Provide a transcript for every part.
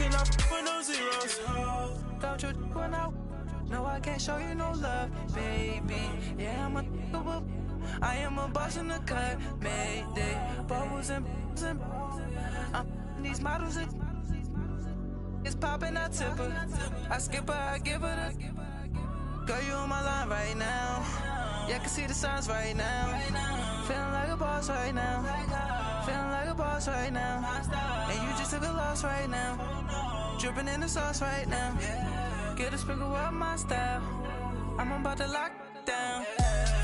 cannot with no zeros. Don't you when I no, I can't show you no love, baby. Yeah, I am a boss in the cut, Mayday. Bubbles and these models it's popping, I tip her. I skip her, I give her the. Girl, you on my line right now. Yeah, I can see the signs right now. Feeling like a boss right now. Feeling like a boss right now. And you just took a loss right now. Dripping in the sauce right now. Get a sprinkle up my style. I'm about to lock down.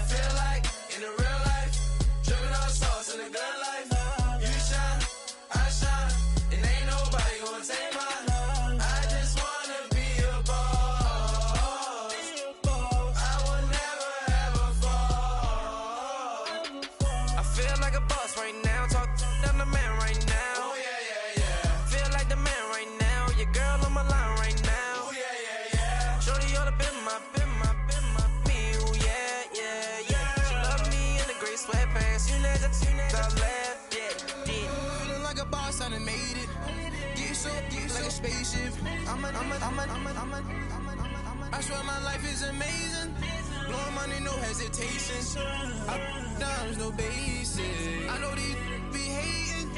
Feel like in the real life, dripping on sauce in the good life. You shine, I shine, and ain't nobody gonna take mine. I just wanna be a boss. I will never ever fall. I feel like a boss right now. Talk down the man right now. Oh yeah, yeah, yeah. Feel like the man right now. Your girl on my line right now. Oh yeah, yeah, yeah. Shorty oughta been my me. Ooh yeah, yeah, yeah. She love me in the gray sweatpants. You know that I left, yeah. Feeling like a boss, I done made it. Get so like a spaceship. I swear my life is amazing. Blowing money, no hesitation. Dimes, no basic. I know these be hating,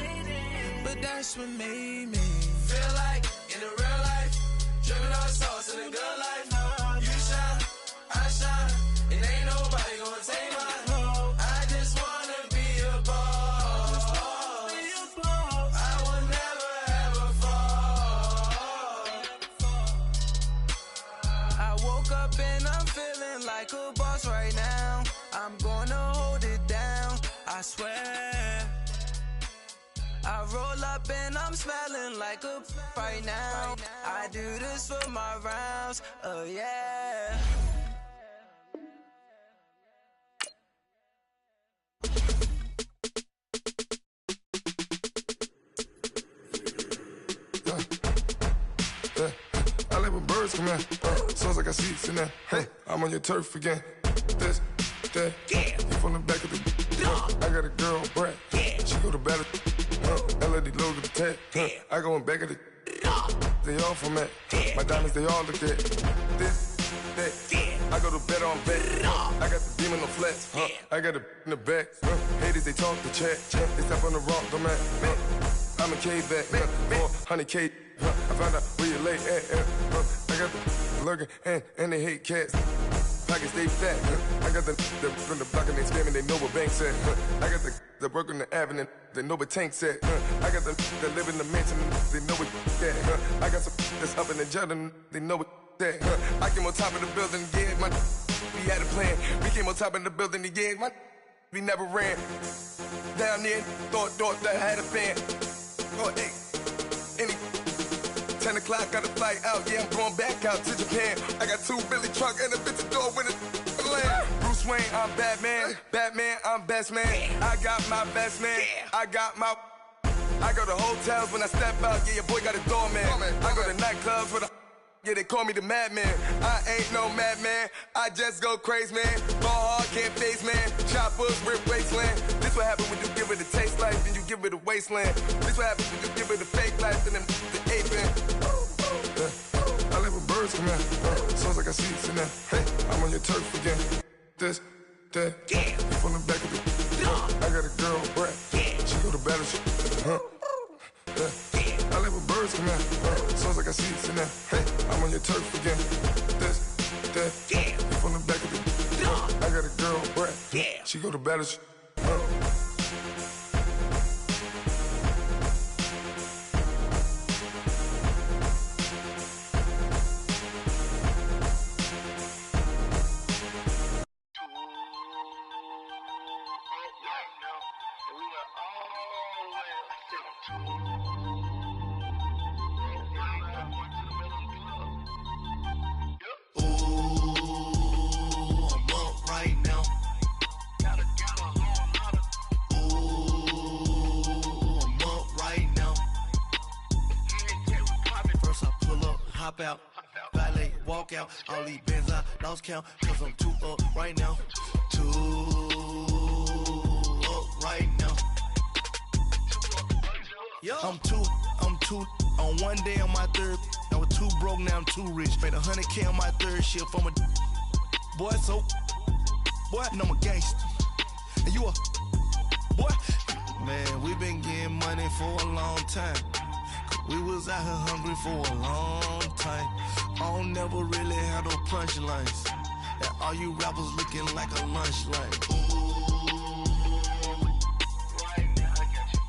but that's what made me. Feel like in the real life, dripping on sauce in the good life. You shine, I shine, and ain't nobody gonna take mine. I just wanna be a boss. I will never ever fall. I woke up and I'm feeling like a boss right now. I'm gonna hold it down, I swear. I roll up and I'm smelling like a right now. I do this for my rounds, oh yeah. I like when birds come in. Sounds like I see seats in there. Hey, I'm on your turf again. This, that, yeah. You from the back of the. I got a girl, Brad. Yeah. She go to battle. LED logo the tag. I go in back of the. They all from that. My diamonds, they all look at. This, that. I go to bed on bed. I got the demon on flats. I got it in the back. Haters, they talk the chat. They step on the rock, the man. I'm a K-back. 400K. I found out where you lay at. I got the lurking and they hate cats. Pockets stay fat. I got the from the block and they scamming, they know what banks at. I got the work on the avenue, they know what tanks at. I got the live in the mansion, they know what that. I got some that's up in the Jordan, they know what that. I came on top of the building, yeah, we had a plan. We came on top of the building, yeah, we never ran. Down there, thought that had a fan. Oh, hey, any 10 o'clock, got a flight out, yeah, I'm going back out to Japan. I got 2 Billy truck and a bitch door with a land. Bruce Wayne, I'm Batman. Batman, I'm best man. I got my best man. I got my. I go to hotels when I step out, yeah, your boy got a doorman. I go to nightclubs with a. Yeah, they call me the madman. I ain't no madman. I just go crazy, man. Ball hard, can't face, man. Choppers, rip wasteland. This what happen when you give it a taste life and you give it a wasteland. This what happen when you give it a fake life and then the aping. I like when birds come in. Sounds like I see seats in there. Hey, I'm on your turf again. This, that. You from the back of the. I got a girl, Brad. She go to battle. I like when birds come in. Sounds like I see seats in there. Hey, I'm on your turf again. This, that. You from the back of the. I got a girl, Brad. She go to battle. Out, valet, walk out, all these bands I lost count, cause I'm too up right now, too up right now. I'm too On one day on my third, I was too broke, now I'm too rich. Made 100K on my third shift from a boy, so boy, and I'm a gangster. And you a boy? Man, we been getting money for a long time. We was out here hungry for a long time. I don't never really have no punchlines. And all you rappers looking like a lunch line. Right now, I got you.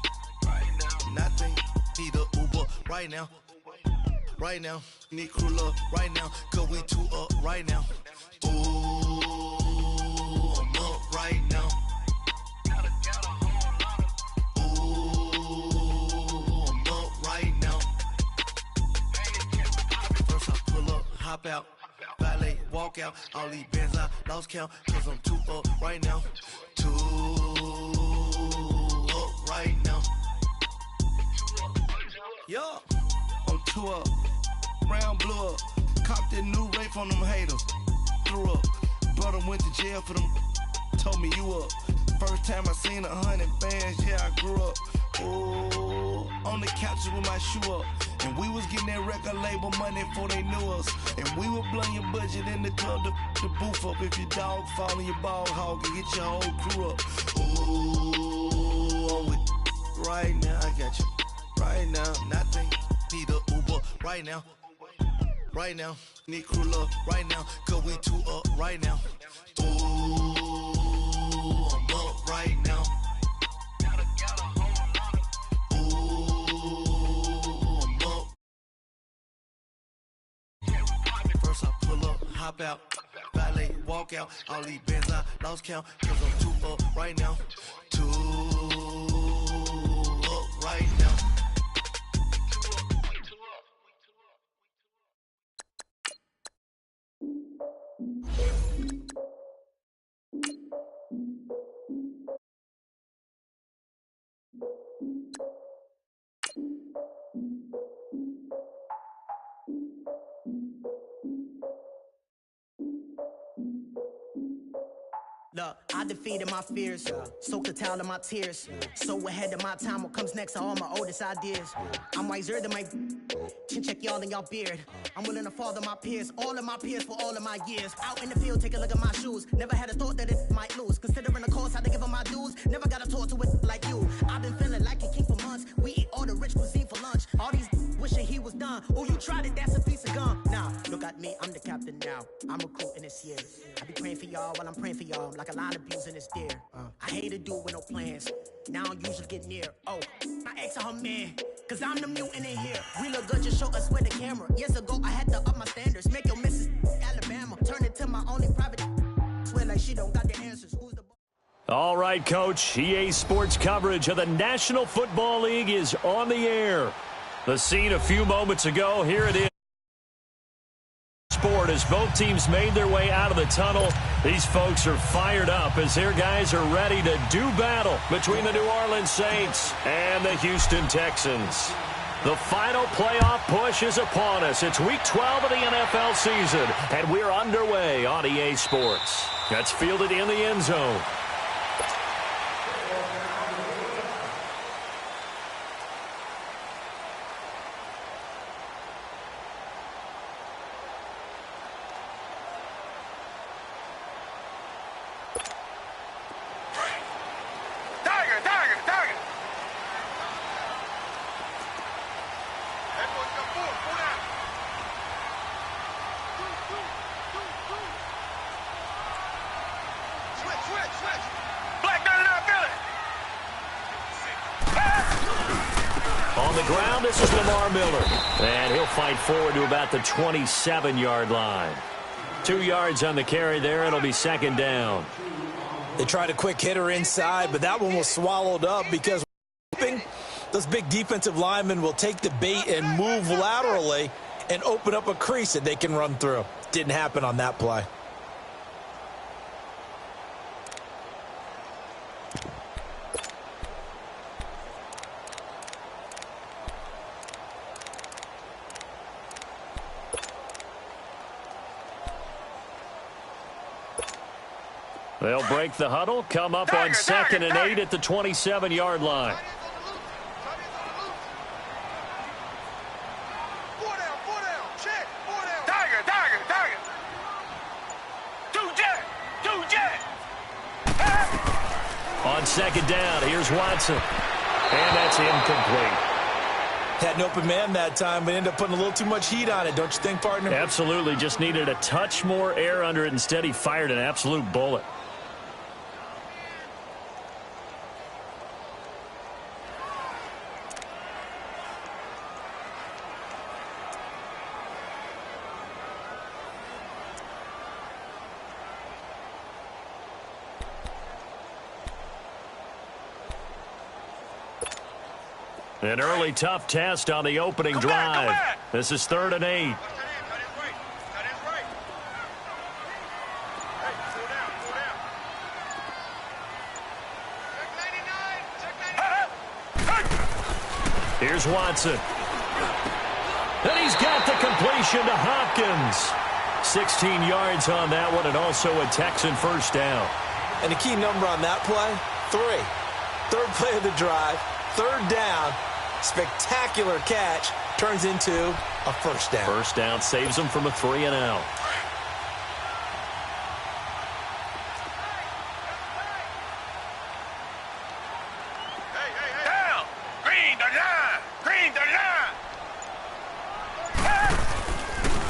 Right now, nothing. Need a Uber right now. Right now, need crew up right now. Cause we two up right now. Ooh, I'm up right now. Hop out, valet, walk out, all these bands I lost count, cause I'm too up right now, too up right now, yeah, I'm too up, brown blew up, copped that new rape on them haters, threw up, brother went to jail for them, told me you up, first time I seen 100 bands, yeah I grew up, ooh, on the couch with my shoe up. And we was getting that record label money before they knew us. And we were blowing your budget in the club to boof up. If your dog fall in your ball hog and get your whole crew up. Ooh, I'm with right now. I got you right now. Nothing. Need a Uber right now. Right now. Need crew love right now. Cause we two up right now. Ooh, I'm up right now. Hop out, valet, walk out, all these bands I lost count, cause I'm too up right now, too up right now. Look, I defeated my fears, soaked the towel in my tears. So ahead of my time, what comes next are all my oldest ideas. I'm wiser than my chin check y'all in y'all beard. I'm willing to father my peers, all of my peers for all of my years. Out in the field, take a look at my shoes. Never had a thought that it might lose. Considering the cost, I had to give them my dues. Never got a talk to it like you. I've been feeling like a king for months. We eat all the rich cuisine for lunch. All these wishing he was done. Oh, you tried it, that's a piece of gum. Now, look at me, I'm the captain now. I'm recruiting this year. I be praying for y'all while I'm praying for y'all. Like a line abusing this deer. I hate to do it with no plans. Now I usually get near. Oh, I ex her man. Cause I'm the mutant in here. We look good, just show us where the camera. Years ago, I had to up my standards. Make your missus Alabama. Turn it to my only private. Swear like she don't got the answers. Who's the All right, Coach. EA Sports coverage of the National Football League is on the air. The scene a few moments ago. Here it is. As both teams made their way out of the tunnel, these folks are fired up as their guys are ready to do battle between the New Orleans Saints and the Houston Texans. The final playoff push is upon us. It's Week 12 of the NFL season, and we're underway on EA Sports. That's fielded in the end zone. On the ground, this is Lamar Miller. And he'll fight forward to about the 27-yard line. 2 yards on the carry there. It'll be second down. They tried a quick hitter inside, but that one was swallowed up because those big defensive linemen will take the bait and move laterally and open up a crease that they can run through. Didn't happen on that play. They'll break the huddle, come up on 2nd and 8 at the 27-yard line. second down. Here's Watson. And that's incomplete. Had an open man that time, but ended up putting a little too much heat on it, don't you think, partner? Absolutely. Just needed a touch more air under it. Instead, he fired an absolute bullet. An early tough test on the opening drive. This is 3rd and 8. Here's Watson. And he's got the completion to Hopkins. 16 yards on that one, and also a Texan first down. And the key number on that play, 3. Third play of the drive, 3rd down. Spectacular catch turns into a first down. First down saves them from a 3 and out. Down! Green the line! Green the line!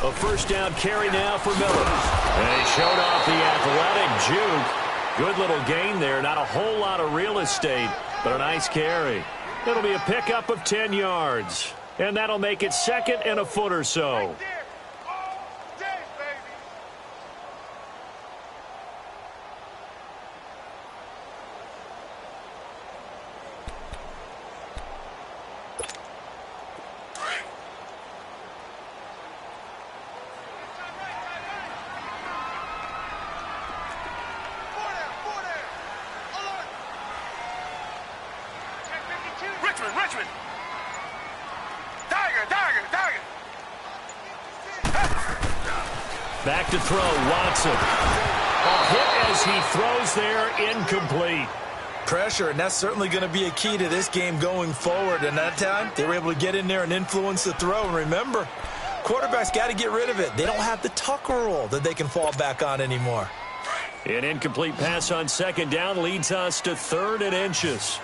A first down carry now for Miller. And he showed off the athletic juke. Good little gain there. Not a whole lot of real estate, but a nice carry. It'll be a pickup of 10 yards. And that'll make it 2nd and a foot or so. Richmond! Tiger! Back to throw, Watson. A hit as he throws there, incomplete. Pressure, and that's certainly going to be a key to this game going forward. And that time, they were able to get in there and influence the throw. And remember, quarterbacks got to get rid of it. They don't have the Tucker rule that they can fall back on anymore. An incomplete pass on 2nd down leads us to 3rd and inches.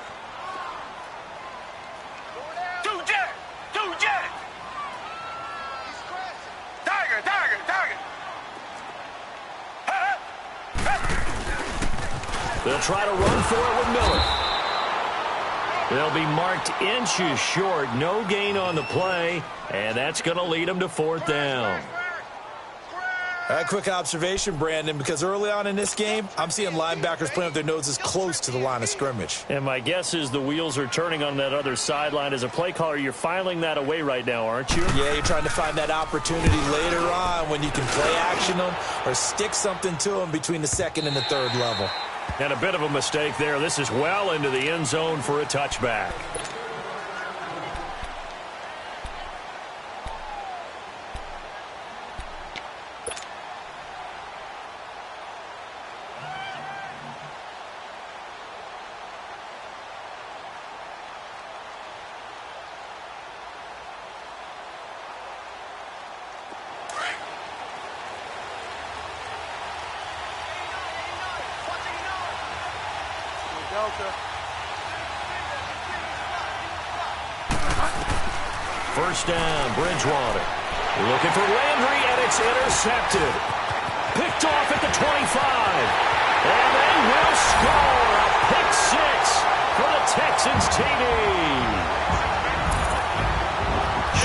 They'll try to run for it with Miller. They'll be marked inches short. No gain on the play, and that's going to lead them to 4th down. All right, quick observation, Brandon, because early on in this game, I'm seeing linebackers playing with their noses close to the line of scrimmage. And my guess is the wheels are turning on that other sideline. As a play caller, you're filing that away right now, aren't you? Yeah, you're trying to find that opportunity later on when you can play action them or stick something to them between the 2nd and the 3rd level. And a bit of a mistake there. This is well into the end zone for a touchback. First down, Bridgewater. Looking for Landry, and it's intercepted. Picked off at the 25. And they will score a pick 6 for the Texans TD.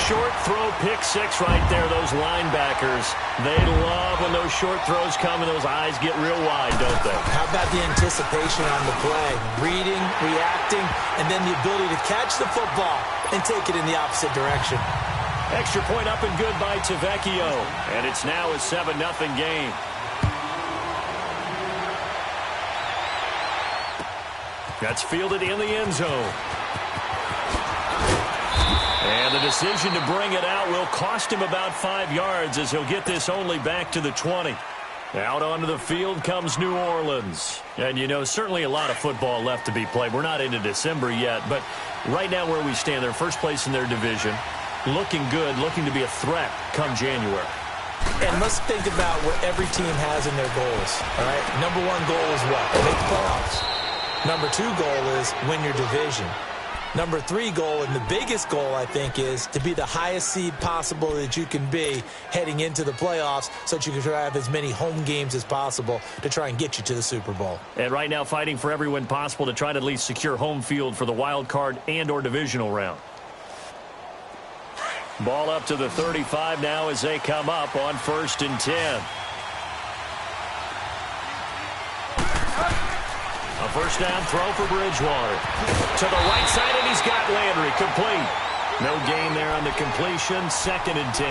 Short throw, pick 6 right there. Those linebackers, they love when those short throws come and those eyes get real wide, don't they? How about the anticipation on the play? Reading, reacting, and then the ability to catch the football and take it in the opposite direction. Extra point up and good by Tavecchio. And it's now a 7-0 game. That's fielded in the end zone. And the decision to bring it out will cost him about 5 yards as he'll get this only back to the 20. Out onto the field comes New Orleans. And, you know, certainly a lot of football left to be played. We're not into December yet, but right now where we stand, they're first place in their division. Looking good, looking to be a threat come January. And let's think about what every team has in their goals, all right? Number one goal is what? Make the playoffs. Number 2 goal is win your division. Number 3 goal, and the biggest goal, I think, is to be the highest seed possible that you can be heading into the playoffs so that you can try to have as many home games as possible to try and get you to the Super Bowl. And right now fighting for every win possible to try to at least secure home field for the wild card and or divisional round. Ball up to the 35 now as they come up on 1st and 10. A first down throw for Bridgewater. To the right side, and he's got Landry complete. No gain there on the completion. 2nd and 10.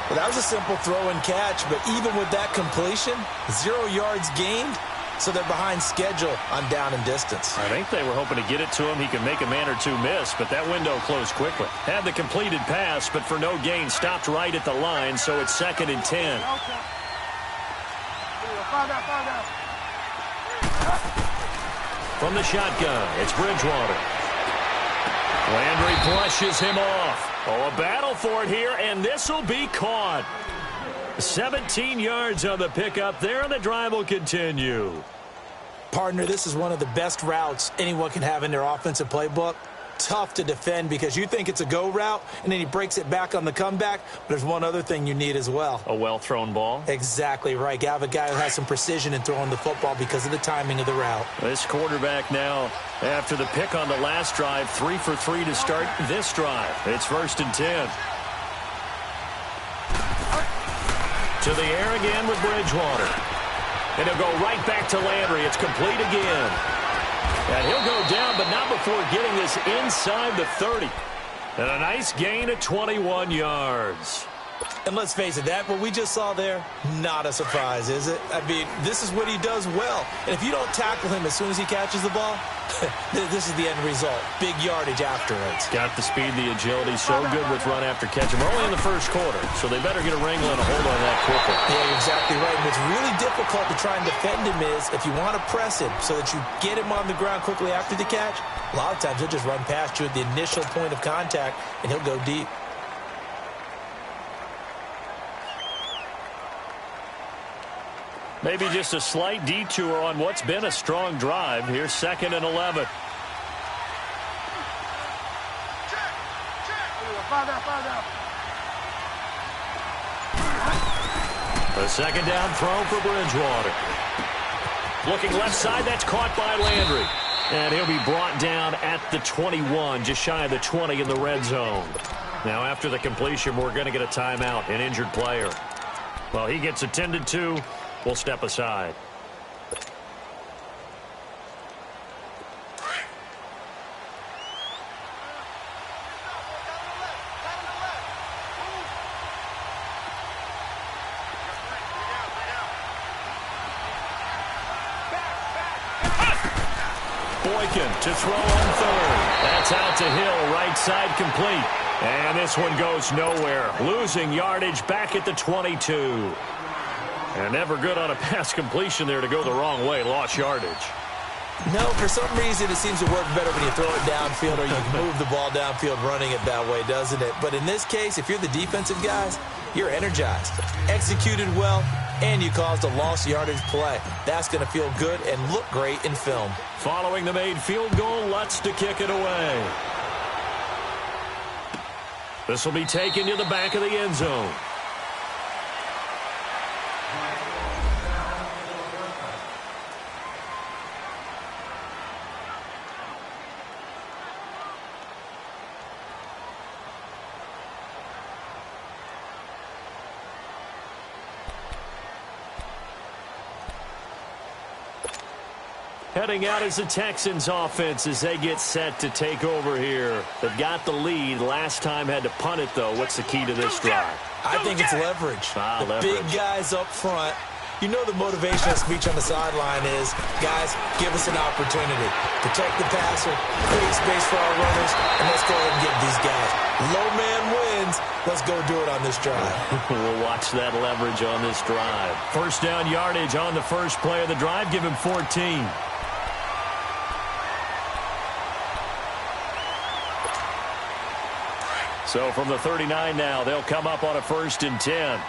Well, that was a simple throw and catch, but even with that completion, 0 yards gained, so they're behind schedule on down and distance. I think they were hoping to get it to him. He could make a man or two miss, but that window closed quickly. Had the completed pass, but for no gain, stopped right at the line, so it's 2nd and 10. From the shotgun, it's Bridgewater. Landry brushes him off. Oh, a battle for it here, and this will be caught. 17 yards on the pickup there, and the drive will continue. Partner, this is one of the best routes anyone can have in their offensive playbook. Tough to defend because you think it's a go route, and then he breaks it back on the comeback. But there's one other thing you need as well. A well-thrown ball. Exactly right. You have a guy who has some precision in throwing the football because of the timing of the route. This quarterback now, after the pick on the last drive, 3 for 3 to start this drive. It's 1st and 10. To the air again with Bridgewater. And he'll go right back to Landry. It's complete again. And he'll go down, but not before getting this inside the 30. And a nice gain of 21 yards. And let's face it, that what we just saw there, not a surprise, is it? I mean, this is what he does well. And if you don't tackle him as soon as he catches the ball, this is the end result. Big yardage afterwards. Got the speed, the agility, so good with run after catch. We're only in the first quarter, so they better get a wrangle and a hold on that quickly. Yeah, you're exactly right. And what's really difficult to try and defend him is if you want to press him so that you get him on the ground quickly after the catch, a lot of times he'll just run past you at the initial point of contact, and he'll go deep. Maybe just a slight detour on what's been a strong drive. Here's 2nd and 11. A 2nd down throw for Bridgewater. Looking left side, that's caught by Landry. And he'll be brought down at the 21, just shy of the 20 in the red zone. Now after the completion, we're going to get a timeout, an injured player. Well, he gets attended to. We'll step aside. Boykin to throw on 3rd. That's out to Hill, right side complete. And this one goes nowhere. Losing yardage back at the 22. And never good on a pass completion there to go the wrong way. Lost yardage. No, for some reason it seems to work better when you throw it downfield or you can move the ball downfield running it that way, doesn't it? But in this case, if you're the defensive guys, you're energized. Executed well, and you caused a lost yardage play. That's going to feel good and look great in film. Following the made field goal, Lutz to kick it away. This will be taken to the back of the end zone. Heading out is the Texans offense as they get set to take over here. They've got the lead. Last time had to punt it, though. What's the key to this drive? I think it's leverage. The big guys up front. You know the motivational speech on the sideline is, guys, give us an opportunity. Protect the passer, create space for our runners, and let's go ahead and get these guys. Low man wins. Let's go do it on this drive. We'll watch that leverage on this drive. First down yardage on the first play of the drive. Give him 14. So from the 39 now, they'll come up on a 1st and 10.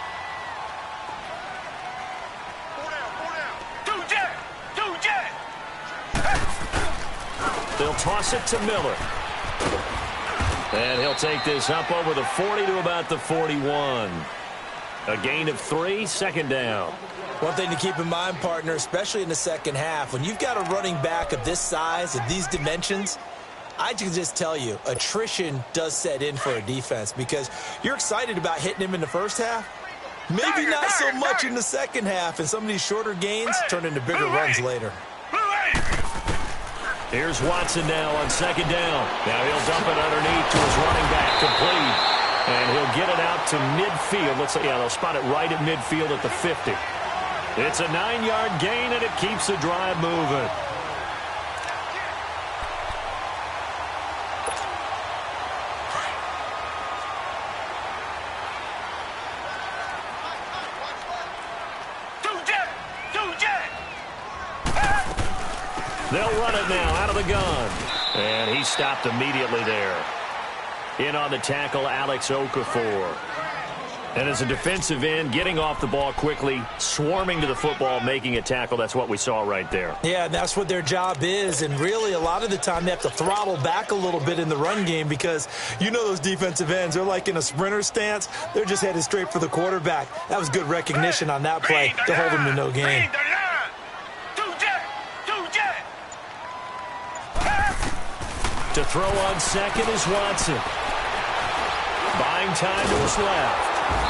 They'll toss it to Miller. And he'll take this up over the 40 to about the 41. A gain of 3, second down. One thing to keep in mind, partner, especially in the second half, when you've got a running back of this size, of these dimensions, I can just tell you, attrition does set in for a defense because you're excited about hitting him in the first half. Maybe not so much in the second half, and some of these shorter gains turn into bigger runs later. Here's Watson now on second down. Now he'll dump it underneath to his running back, complete. And he'll get it out to midfield. Looks like, yeah, they'll spot it right at midfield at the 50. It's a 9-yard gain, and it keeps the drive moving. They'll run it now out of the gun. And he stopped immediately there. In on the tackle, Alex Okafor. And as a defensive end, getting off the ball quickly, swarming to the football, making a tackle, that's what we saw right there. Yeah, that's what their job is. And really, a lot of the time, they have to throttle back a little bit in the run game because you know those defensive ends, they're like in a sprinter stance. They're just headed straight for the quarterback. That was good recognition on that play to hold them to no gain. To throw on second is Watson. Buying time to his left.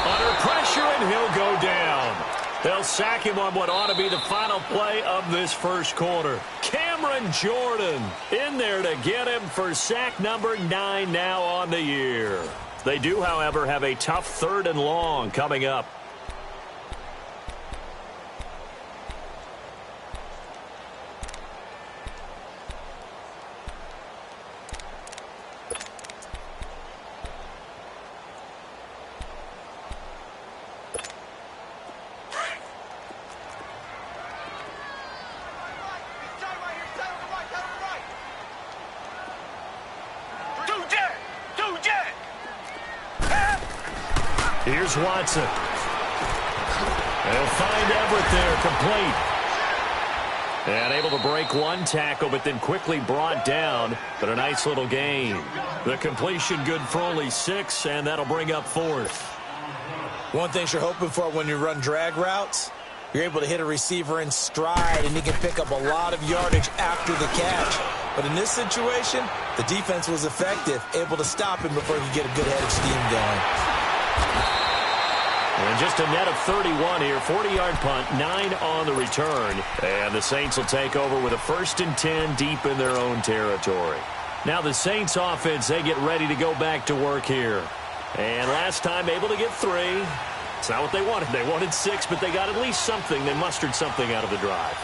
Under pressure, and he'll go down. They'll sack him on what ought to be the final play of this first quarter. Cameron Jordan in there to get him for sack number 9 now on the year. They do, however, have a tough 3rd and long coming up. Here's Watson. They'll find Everett there, complete. And able to break one tackle, but then quickly brought down. But a nice little gain. The completion good for only 6, and that'll bring up 4th. One thing you're hoping for when you run drag routes, you're able to hit a receiver in stride, and he can pick up a lot of yardage after the catch. But in this situation, the defense was effective, able to stop him before he could get a good head of steam going. And just a net of 31 here, 40-yard punt, 9 on the return. And the Saints will take over with a 1st and 10 deep in their own territory. Now the Saints offense, they get ready to go back to work here. And last time able to get 3. It's not what they wanted. They wanted 6, but they got at least something. They mustered something out of the drive.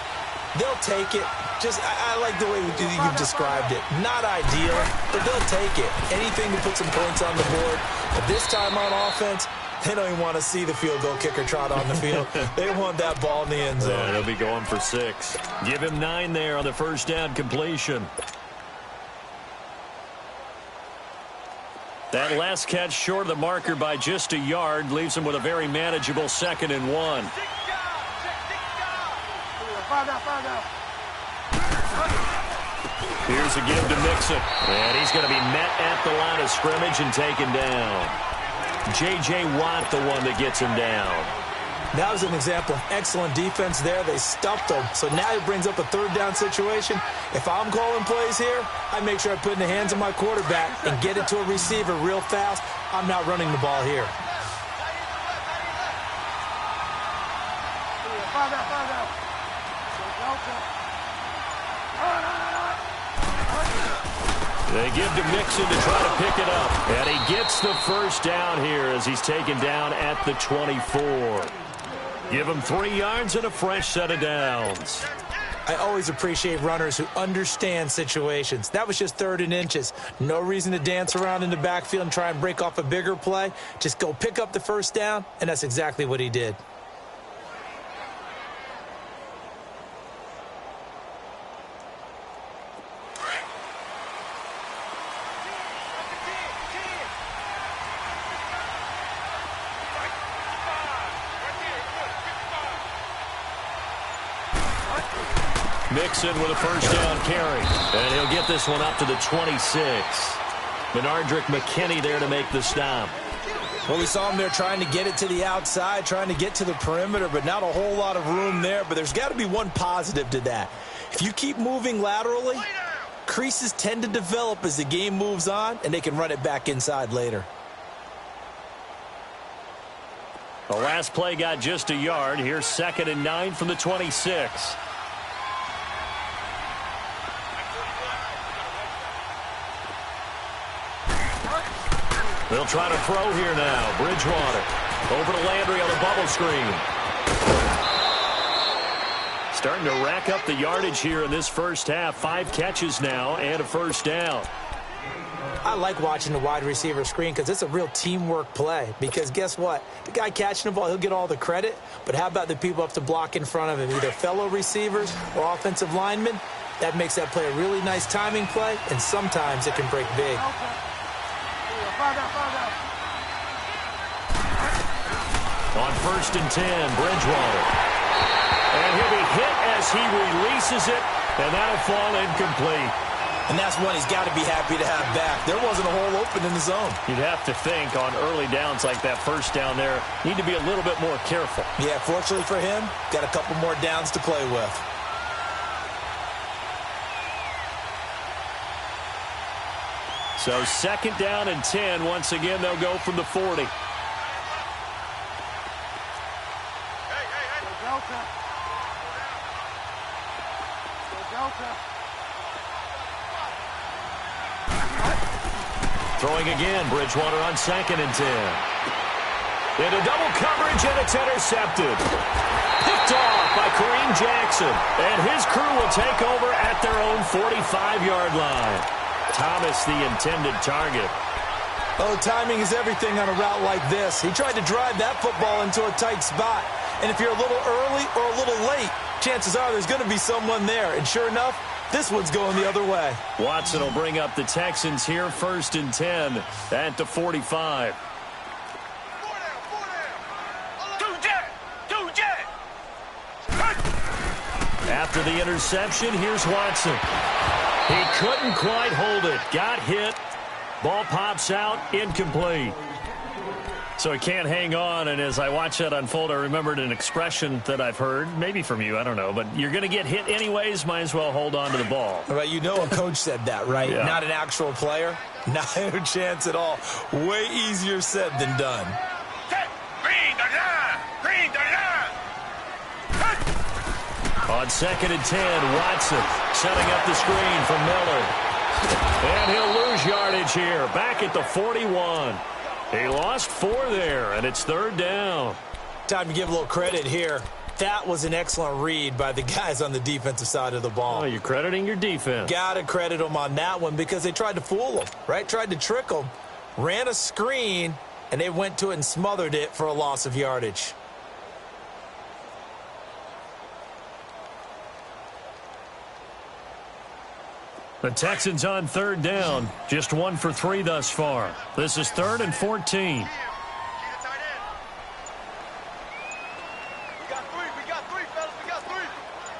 They'll take it. Just, I like the way you've described it. Not ideal, but they'll take it. Anything to put some points on the board. But this time on offense, they don't even want to see the field goal kicker trot on the field. They want that ball in the end zone. Yeah, they'll be going for 6. Give him 9 there on the first down completion. That last catch short of the marker by just a yard leaves him with a very manageable 2nd and 1. Here's a give to Mixon. And he's going to be met at the line of scrimmage and taken down. J.J. Watt, the one that gets him down. That was an example of excellent defense there. They stuffed him. So now it brings up a 3rd down situation. If I'm calling plays here, I make sure I put it in the hands of my quarterback and get it to a receiver real fast. I'm not running the ball here. They give to Mixon to try to pick it up. And he gets the first down here as he's taken down at the 24. Give him 3 yards and a fresh set of downs. I always appreciate runners who understand situations. That was just 3rd and inches. No reason to dance around in the backfield and try and break off a bigger play. Just go pick up the first down, and that's exactly what he did. Mixon with a first down carry. And he'll get this one up to the 26. Benardrick McKinney there to make the stop. Well, we saw him there trying to get it to the outside, trying to get to the perimeter, but not a whole lot of room there. But there's got to be one positive to that. If you keep moving laterally, creases tend to develop as the game moves on, and they can run it back inside later. The last play got just a yard. Here's 2nd and 9 from the 26. They'll try to throw here now. Bridgewater over to Landry on the bubble screen. Starting to rack up the yardage here in this first half. 5 catches now and a first down. I like watching the wide receiver screen because it's a real teamwork play. Because guess what? The guy catching the ball, he'll get all the credit. But how about the people up to block in front of him, either fellow receivers or offensive linemen? That makes that play a really nice timing play, and sometimes it can break big. On 1st and 10, Bridgewater. And he'll be hit as he releases it, and that'll fall incomplete. And that's one he's got to be happy to have back. There wasn't a hole open in the zone. You'd have to think on early downs like that first down there, need to be a little bit more careful. Yeah, fortunately for him, got a couple more downs to play with. So 2nd down and 10. Once again, they'll go from the 40. Throwing again, Bridgewater on 2nd and 10. Into double coverage, and it's intercepted. Picked off by Kareem Jackson. And his crew will take over at their own 45-yard line. Thomas, the intended target. Oh, timing is everything on a route like this. He tried to drive that football into a tight spot. And if you're a little early or a little late, chances are there's going to be someone there. And sure enough, this one's going the other way. Watson will bring up the Texans here, 1st and 10 at the 45. After the interception, here's Watson. He couldn't quite hold it. Got hit. Ball pops out. Incomplete. So he can't hang on, and as I watch that unfold, I remembered an expression that I've heard, maybe from you, I don't know, but you're going to get hit anyways, might as well hold on to the ball. Right, you know a coach said that, right? Yeah. Not an actual player. Not a chance at all. Way easier said than done. Green the line! Green the line! On 2nd and 10, Watson setting up the screen for Miller. And he'll lose yardage here, back at the 41. He lost 4 there, and it's 3rd down. Time to give a little credit here. That was an excellent read by the guys on the defensive side of the ball. Oh, you're crediting your defense. Got to credit them on that one because they tried to fool them, right? Tried to trick them, ran a screen, and they went to it and smothered it for a loss of yardage. The Texans on 3rd down. Just 1 for 3 thus far. This is 3rd and 14.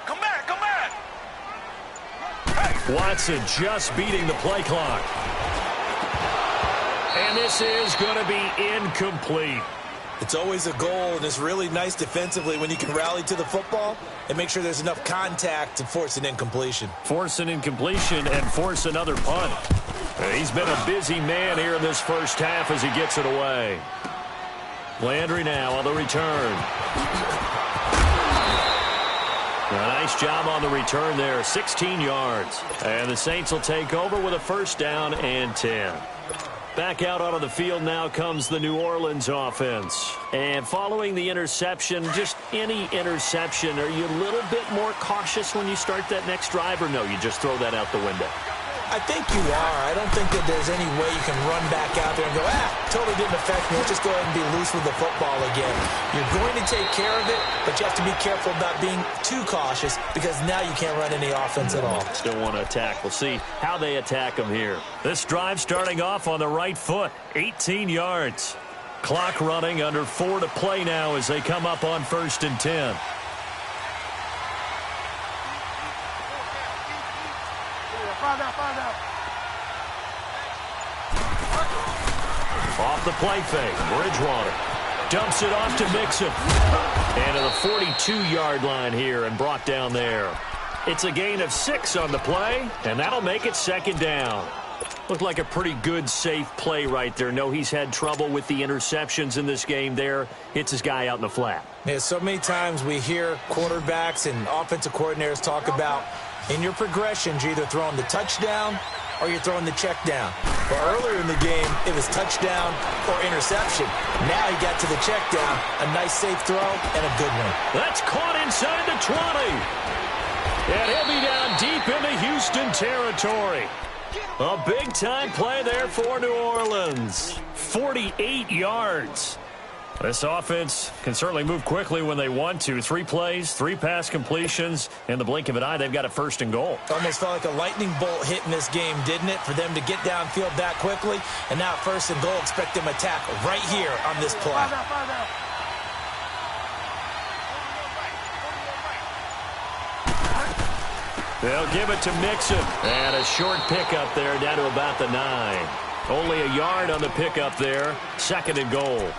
Come back! Watson just beating the play clock. And this is going to be incomplete. It's always a goal, and it's really nice defensively when you can rally to the football and make sure there's enough contact to force an incompletion. Force an incompletion and force another punt. He's been a busy man here in this first half as he gets it away. Landry now on the return. A nice job on the return there, 16 yards. And the Saints will take over with a 1st down and 10. Back out onto the field now comes the New Orleans offense. And following the interception, just any interception, are you a little bit more cautious when you start that next drive, or no, you just throw that out the window? I think you are. I don't think that there's any way you can run back out there and go, totally didn't affect me. Let's just go ahead and be loose with the football again. You're going to take care of it, but you have to be careful about being too cautious because now you can't run any offense at all. Still want to attack. We'll see how they attack them here. This drive starting off on the right foot, 18 yards. Clock running, under 4 to play now as they come up on 1st and 10. Off the play fake, Bridgewater dumps it off to Mixon. And to the 42-yard line here and brought down there. It's a gain of 6 on the play, and that'll make it 2nd down. Looked like a pretty good, safe play right there. No, he's had trouble with the interceptions in this game there. Hits his guy out in the flat. Yeah, so many times we hear quarterbacks and offensive coordinators talk about in your progressions, you're either throwing the touchdown or you're throwing the check down. But earlier in the game, it was touchdown or interception. Now he got to the check down. A nice, safe throw and a good one. That's caught inside the 20. And he'll be down deep into Houston territory. A big-time play there for New Orleans. 48 yards. This offense can certainly move quickly when they want to. 3 plays, 3 pass completions. In the blink of an eye, they've got a 1st and goal. Almost felt like a lightning bolt hit in this game, didn't it? For them to get downfield that quickly. And now 1st and goal, expect them to tackle right here on this play. They'll give it to Mixon. And a short pickup there down to about the 9. Only a yard on the pickup there. 2nd and goal.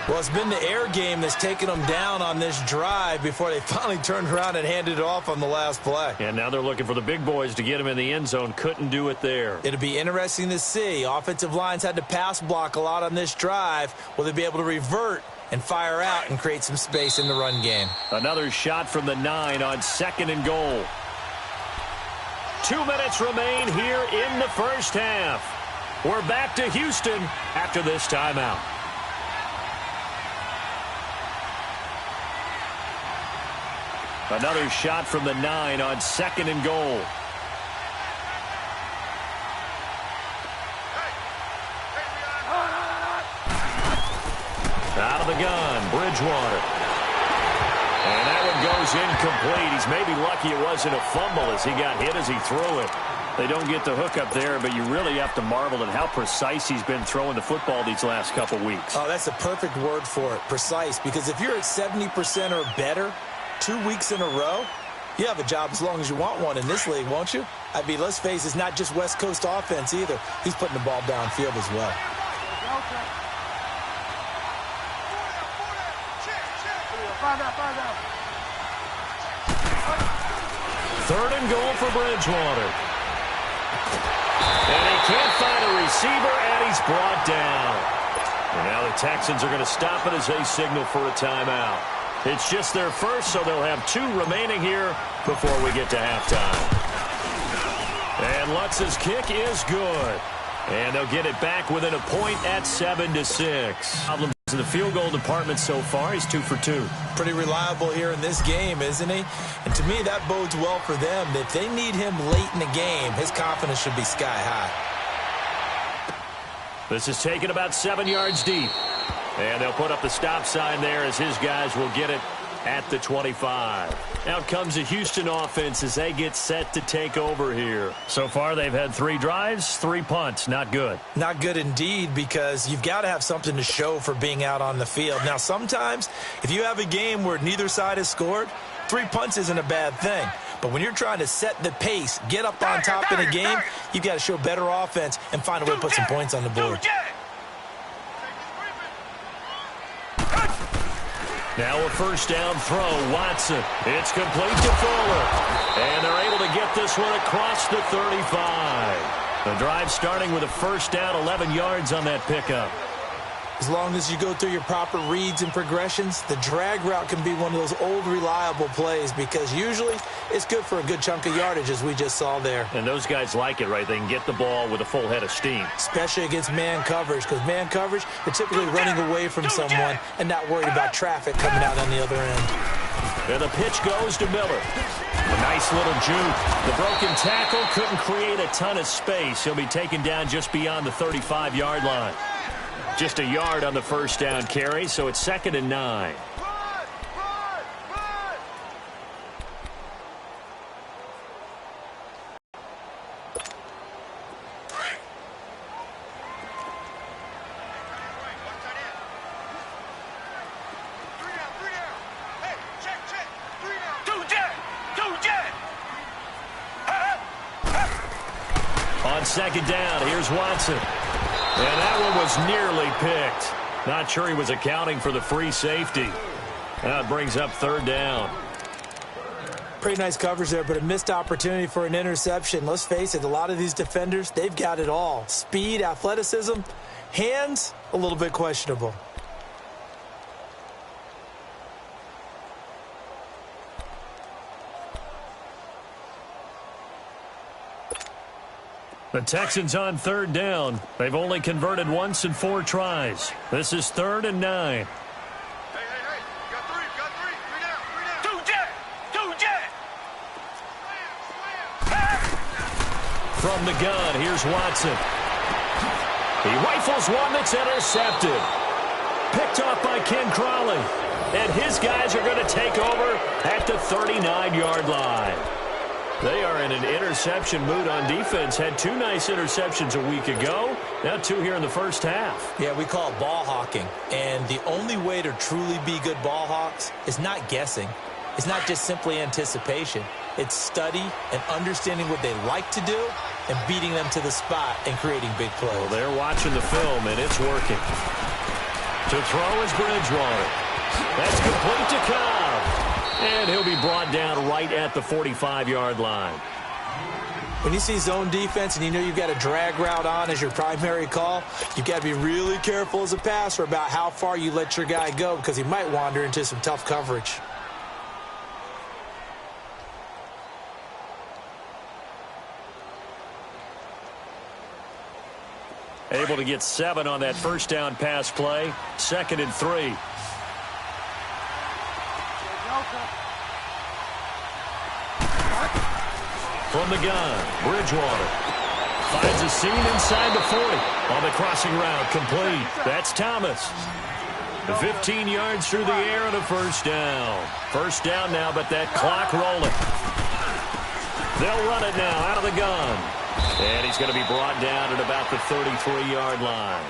Well, it's been the air game that's taken them down on this drive before they finally turned around and handed it off on the last play. And now they're looking for the big boys to get him in the end zone. Couldn't do it there. It'll be interesting to see. Offensive lines had to pass block a lot on this drive. Will they be able to revert and fire out and create some space in the run game? Another shot from the 9 on 2nd and goal. 2 minutes remain here in the first half. We're back to Houston after this timeout. Another shot from the 9 on 2nd and goal. Out of the gun, Bridgewater. And that one goes incomplete. He's maybe lucky it wasn't a fumble as he got hit as he threw it. They don't get the hook up there, but you really have to marvel at how precise he's been throwing the football these last couple weeks. Oh, that's a perfect word for it, precise, because if you're at 70% or better 2 weeks in a row, you have a job as long as you want one in this league, won't you? I mean, let's face it, it's not just West Coast offense either. He's putting the ball downfield as well. Third and goal for Bridgewater. And he can't find a receiver, and he's brought down. And now the Texans are going to stop it as they signal for a timeout. It's just their first, so they'll have 2 remaining here before we get to halftime. And Lutz's kick is good. And they'll get it back within a point at 7-6. Problems in the field goal department so far. He's 2 for 2. Pretty reliable here in this game, isn't he? And to me, that bodes well for them. If they need him late in the game, his confidence should be sky high. This is taken about 7 yards deep. And they'll put up the stop sign there as his guys will get it at the 25. Out comes the Houston offense as they get set to take over here. So far, they've had 3 drives, 3 punts. Not good. Not good indeed, because you've got to have something to show for being out on the field. Now, sometimes, if you have a game where neither side has scored, 3 punts isn't a bad thing. But when you're trying to set the pace, get up on top in a game, you've got to show better offense and find a way to put some points on the board. Now a first down throw, Watson. It's complete to Fuller. And they're able to get this one across the 35. The drive starting with a first down, 11 yards on that pickup. As long as you go through your proper reads and progressions, the drag route can be one of those old reliable plays because usually it's good for a good chunk of yardage, as we just saw there. And those guys like it, right? They can get the ball with a full head of steam. Especially against man coverage, because man coverage, they're typically running away from someone and not worried about traffic coming out on the other end. And the pitch goes to Miller. A nice little juke. The broken tackle couldn't create a ton of space. He'll be taken down just beyond the 35-yard line. Just a yard on the first down carry, so it's 2nd and 9. On 2nd down, here's Watson. And that one was nearly picked. Not sure he was accounting for the free safety. That brings up third down. Pretty nice coverage there, but a missed opportunity for an interception. Let's face it, a lot of these defenders, they've got it all. Speed, athleticism, hands, a little bit questionable. The Texans on third down. They've only converted once in 4 tries. This is 3rd and 9. Hey, you got three. Three down. Two jet. From the gun, here's Watson. He rifles one that's intercepted. Picked off by Ken Crawley. And his guys are going to take over at the 39-yard line. They are in an interception mood on defense. Had 2 nice interceptions a week ago. Now 2 here in the first half. Yeah, we call it ball hawking. And the only way to truly be good ball hawks is not guessing. It's not just simply anticipation. It's study and understanding what they like to do and beating them to the spot and creating big plays. Well, they're watching the film, and it's working. To throw is Bridgewater. That's complete to Cobb. And he'll be brought down right at the 45-yard line. When you see zone defense and you know you've got a drag route on as your primary call, you've got to be really careful as a passer about how far you let your guy go because he might wander into some tough coverage. Able to get 7 on that first down pass play. 2nd and 3. From the gun, Bridgewater finds a seam inside the 40 on the crossing route, complete. That's Thomas. 15 yards through the air and a first down. First down now, but that clock rolling. They'll run it now out of the gun. And he's going to be brought down at about the 33-yard line.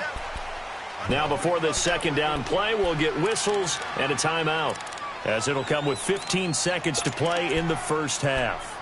Now before the second down play, we'll get whistles and a timeout, as it'll come with 15 seconds to play in the first half.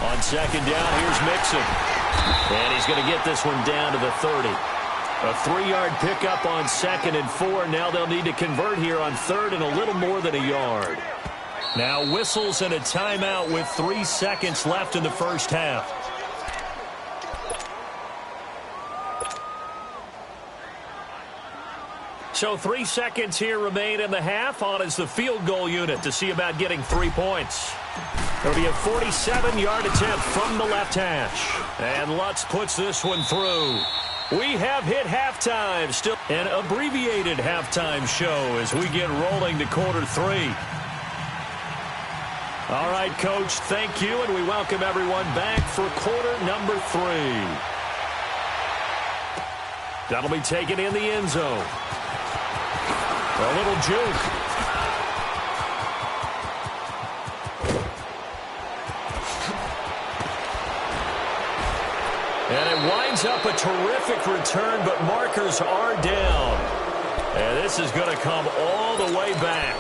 On second down, here's Mixon. And he's going to get this one down to the 30. A 3-yard pickup on 2nd and 4. Now they'll need to convert here on 3rd and a little more than a yard. Now whistles and a timeout with 3 seconds left in the first half. So 3 seconds here remain in the half. On is the field goal unit to see about getting 3 points. It'll be a 47-yard attempt from the left hash. And Lutz puts this one through. We have hit halftime. Still an abbreviated halftime show as we get rolling to quarter 3. All right, Coach, thank you, and we welcome everyone back for quarter number 3. That'll be taken in the end zone. A little juke. And it winds up a terrific return, but markers are down. And this is going to come all the way back.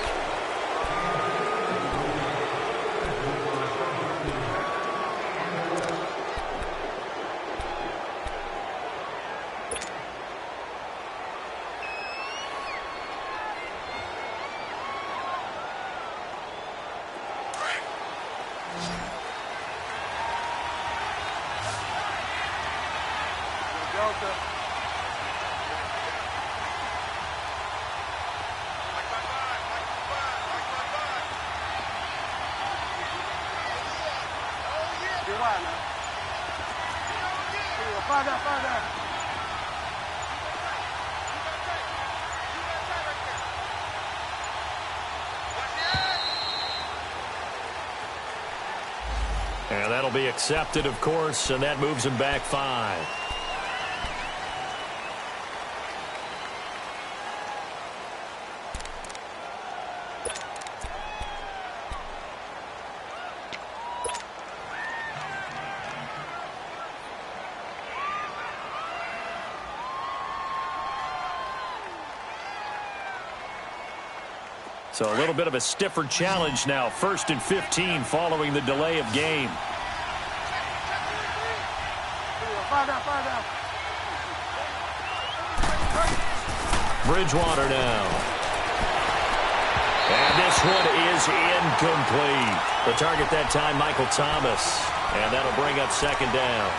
And that'll be accepted, of course, and that moves him back 5. So a little bit of a stiffer challenge now. 1st and 15 following the delay of game. Bridgewater now. And this one is incomplete. The target that time, Michael Thomas. And that'll bring up 2nd down.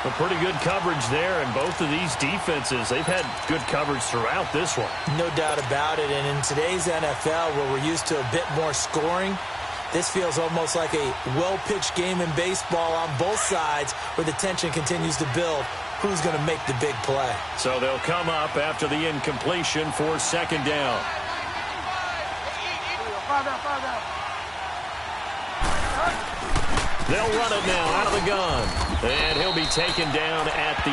A pretty good coverage there, and both of these defenses, they've had good coverage throughout this one. No doubt about it, and in today's NFL, where we're used to a bit more scoring, this feels almost like a well-pitched game in baseball on both sides where the tension continues to build. Who's going to make the big play? So they'll come up after the incompletion for 2nd down. They'll run it now out of the gun. And he'll be taken down at the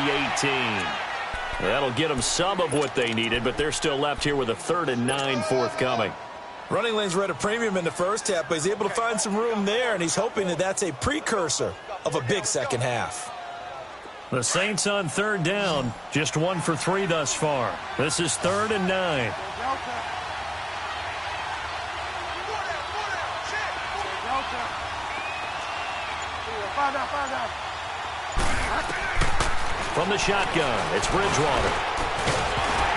18. That'll get them some of what they needed, but they're still left here with a 3rd and 9 forthcoming. Running lanes were at a premium in the first half, but he's able to find some room there, and he's hoping that that's a precursor of a big second half. The Saints on 3rd down, just 1 for 3 thus far. This is 3rd and 9. From the shotgun, it's Bridgewater.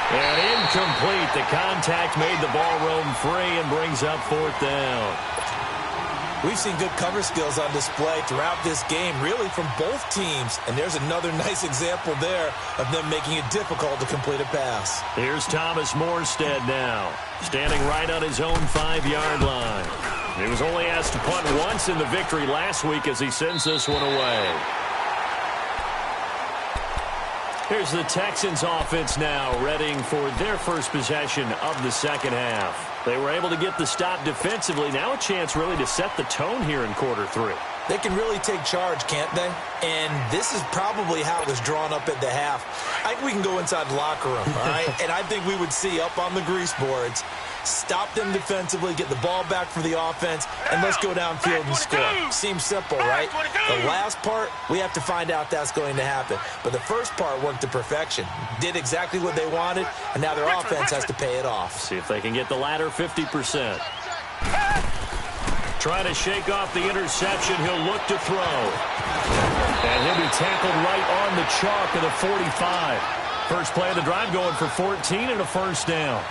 And incomplete. The contact made the ball roam free and brings up 4th down. We've seen good cover skills on display throughout this game, really from both teams. And there's another nice example there of them making it difficult to complete a pass. Here's Thomas Morstead now, standing right on his own 5-yard line. He was only asked to punt once in the victory last week as he sends this one away. Here's the Texans offense now, readying for their first possession of the second half. They were able to get the stop defensively. Now a chance really to set the tone here in quarter 3. They can really take charge, can't they? And this is probably how it was drawn up at the half. I think we can go inside the locker room, all right? And I think we would see up on the grease boards, stop them defensively, get the ball back for the offense, and let's go downfield and score. Seems simple, right? The last part, we have to find out that's going to happen. But the first part worked to perfection. Did exactly what they wanted, and now their offense has to pay it off. See if they can get the latter 50%. Trying to shake off the interception. He'll look to throw. And he'll be tackled right on the chalk of the 45. First play of the drive going for 14 and a 1st down.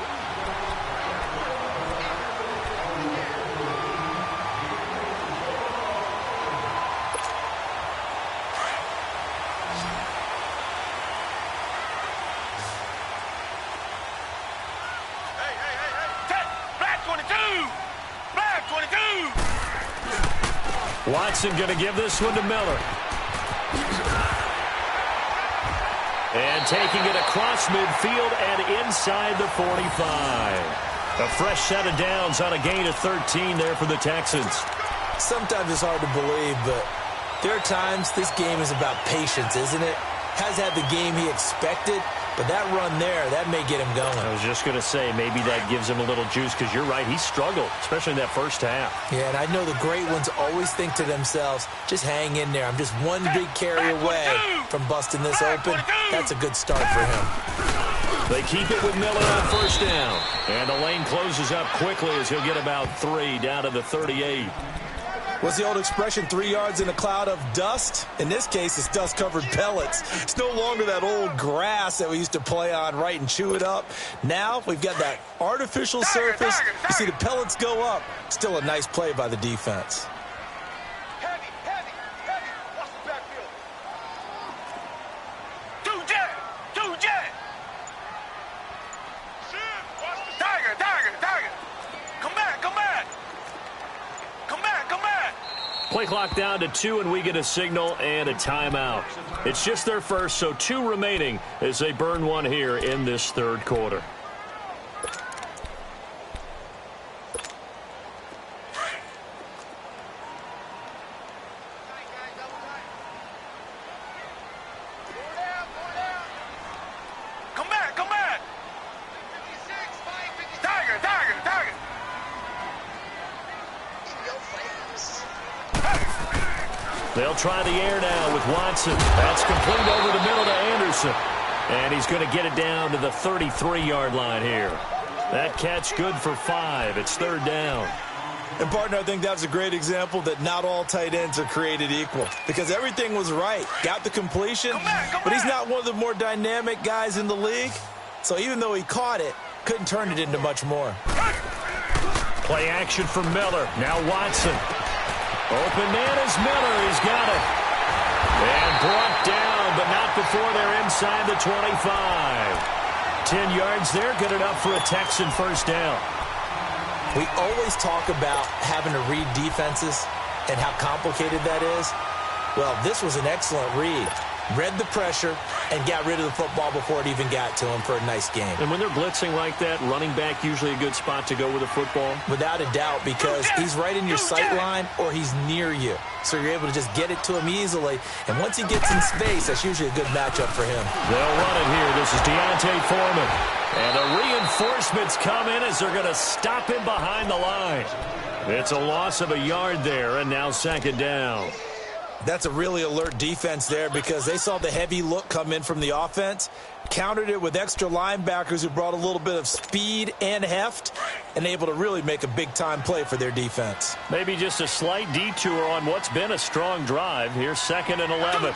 Watson going to give this one to Miller. And taking it across midfield and inside the 45. A fresh set of downs on a gain of 13 there for the Texans. Sometimes it's hard to believe, but there are times this game is about patience, isn't it? Has had the game he expected, but that run there, that may get him going. I was just going to say, maybe that gives him a little juice, because you're right, he struggled, especially in that first half. Yeah, and I know the great ones always think to themselves, just hang in there. I'm just one big carry away from busting this open. That's a good start for him. They keep it with Miller on 1st down. And the lane closes up quickly as he'll get about 3 down to the 38. What's the old expression, 3 yards in a cloud of dust? In this case, it's dust-covered pellets. It's no longer that old grass that we used to play on, right, and chew it up. Now we've got that artificial surface. You see the pellets go up. Still a nice play by the defense. Heavy. Watch the backfield. Two jet. Tiger. Come back. Play clock down to 2, and we get a signal and a timeout. It's just their first, so 2 remaining as they burn one here in this 3rd quarter. Come back. Tiger. They'll try the air now with Watson. That's complete over the middle to Anderson. And he's going to get it down to the 33-yard line here. That catch good for 5. It's 3rd down. And, partner, I think that was a great example that not all tight ends are created equal because everything was right. Got the completion, but he's not one of the more dynamic guys in the league. So even though he caught it, couldn't turn it into much more. Play action for Miller. Now Watson. Open man is Miller. He's got it. And brought down, but not before they're inside the 25. 10 yards there, good enough for a Texan first down. We always talk about having to read defenses and how complicated that is. Well, this was an excellent read. Read the pressure and got rid of the football before it even got to him for a nice game. And when they're blitzing like that, running back usually a good spot to go with the football? Without a doubt, because he's right in your sight line or he's near you. So you're able to just get it to him easily. And once he gets in space, that's usually a good matchup for him. They'll run it here. This is Deontay Foreman. And the reinforcements come in as they're going to stop him behind the line. It's a loss of a yard there, and now 2nd down. That's a really alert defense there because they saw the heavy look come in from the offense, countered it with extra linebackers who brought a little bit of speed and heft, and able to really make a big-time play for their defense. Maybe just a slight detour on what's been a strong drive. Here's 2nd and 11.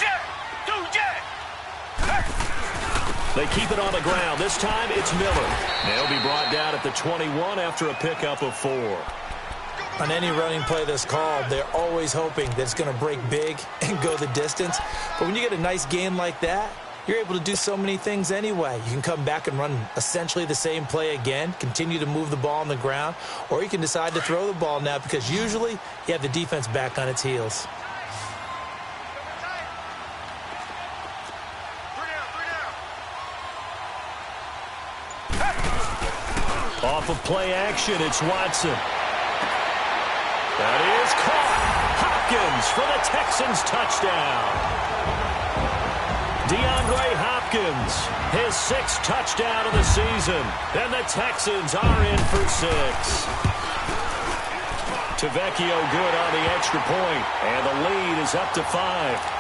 They keep it on the ground. This time it's Miller. They'll be brought down at the 21 after a pickup of 4. On any running play that's called, they're always hoping that it's going to break big and go the distance. But when you get a nice gain like that, you're able to do so many things anyway. You can come back and run essentially the same play again, continue to move the ball on the ground, or you can decide to throw the ball now because usually you have the defense back on its heels. Off of play action, it's Watson. That is caught. Hopkins for the Texans touchdown. DeAndre Hopkins, his 6th touchdown of the season. And the Texans are in for 6. Tavecchio good on the extra point, and the lead is up to 5.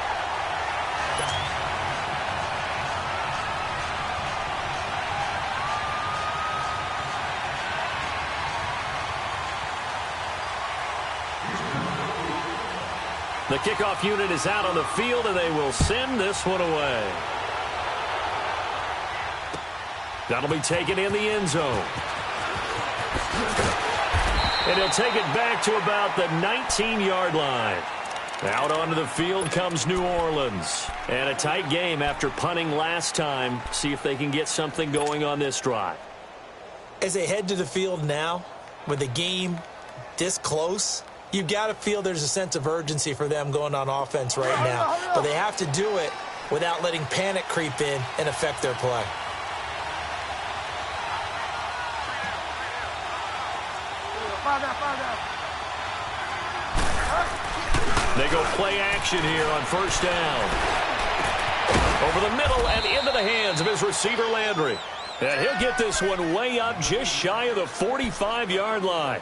The kickoff unit is out on the field, and they will send this one away. That'll be taken in the end zone. And he'll take it back to about the 19-yard line. Out onto the field comes New Orleans. And a tight game after punting last time. See if they can get something going on this drive. As they head to the field now, with the game this close, you've got to feel there's a sense of urgency for them going on offense right now. But they have to do it without letting panic creep in and affect their play. They go play action here on 1st down. Over the middle and into the hands of his receiver, Landry. And he'll get this one way up just shy of the 45-yard line.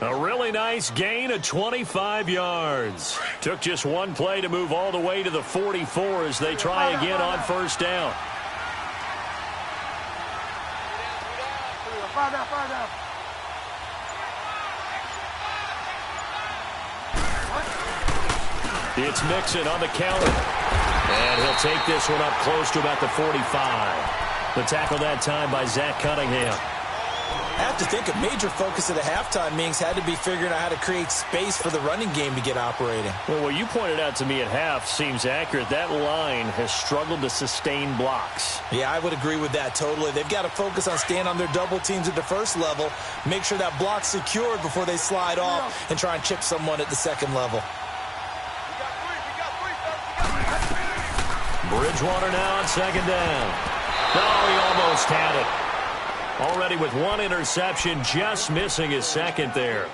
A really nice gain of 25 yards. Took just one play to move all the way to the 44 as they try again on 1st down. It's Mixon on the counter. And he'll take this one up close to about the 45. The tackle that time by Zach Cunningham. I have to think a major focus of the halftime meetings had to be figuring out how to create space for the running game to get operating. Well, what you pointed out to me at half seems accurate. That line has struggled to sustain blocks. Yeah, I would agree with that totally. They've got to focus on staying on their double teams at the first level, make sure that block's secured before they slide off and try and chip someone at the second level. Bridgewater now on 2nd down. Oh, he almost had it. Already with one interception, just missing his 2nd there.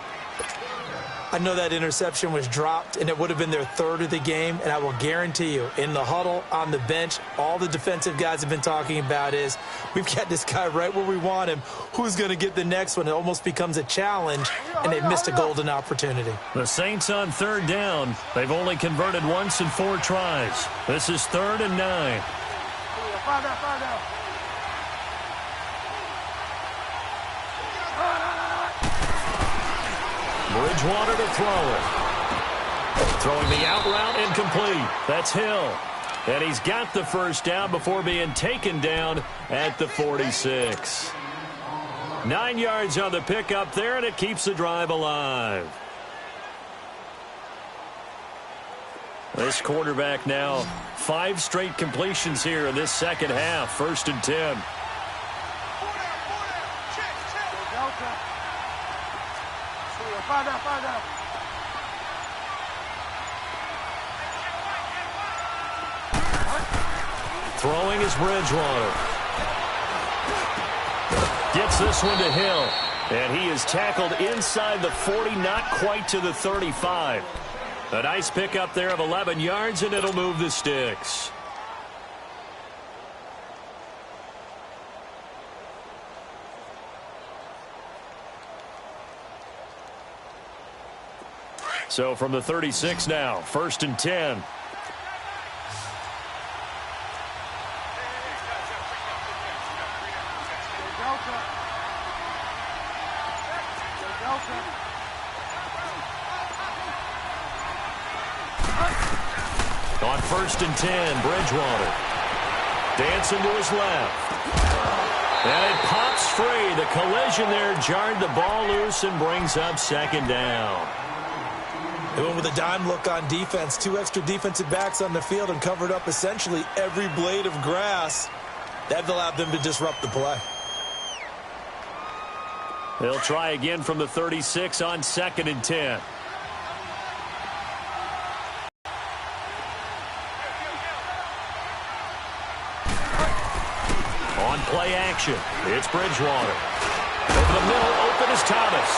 I know that interception was dropped, and it would have been their 3rd of the game, and I will guarantee you, in the huddle, on the bench, all the defensive guys have been talking about is, we've got this guy right where we want him. Who's going to get the next one? It almost becomes a challenge, and they've missed a golden opportunity. The Saints on 3rd down. They've only converted once in 4 tries. This is 3rd and 9. Bridgewater to throw it. Throwing the out route incomplete. That's Hill. And he's got the first down before being taken down at the 46. 9 yards on the pickup there, and it keeps the drive alive. This quarterback now 5 straight completions here in this second half. 1st and 10. Throwing is Bridgewater. Gets this one to Hill. And he is tackled inside the 40, not quite to the 35. A nice pickup there of 11 yards, and it'll move the sticks. So from the 36 now, 1st and 10. On 1st and 10, Bridgewater. Dancing to his left. And it pops free. The collision there jarred the ball loose and brings up 2nd down. They went with a dime look on defense. 2 extra defensive backs on the field and covered up essentially every blade of grass. That allowed them to disrupt the play. They'll try again from the 36 on 2nd and 10. On play action, it's Bridgewater. Over the middle, open is Thomas.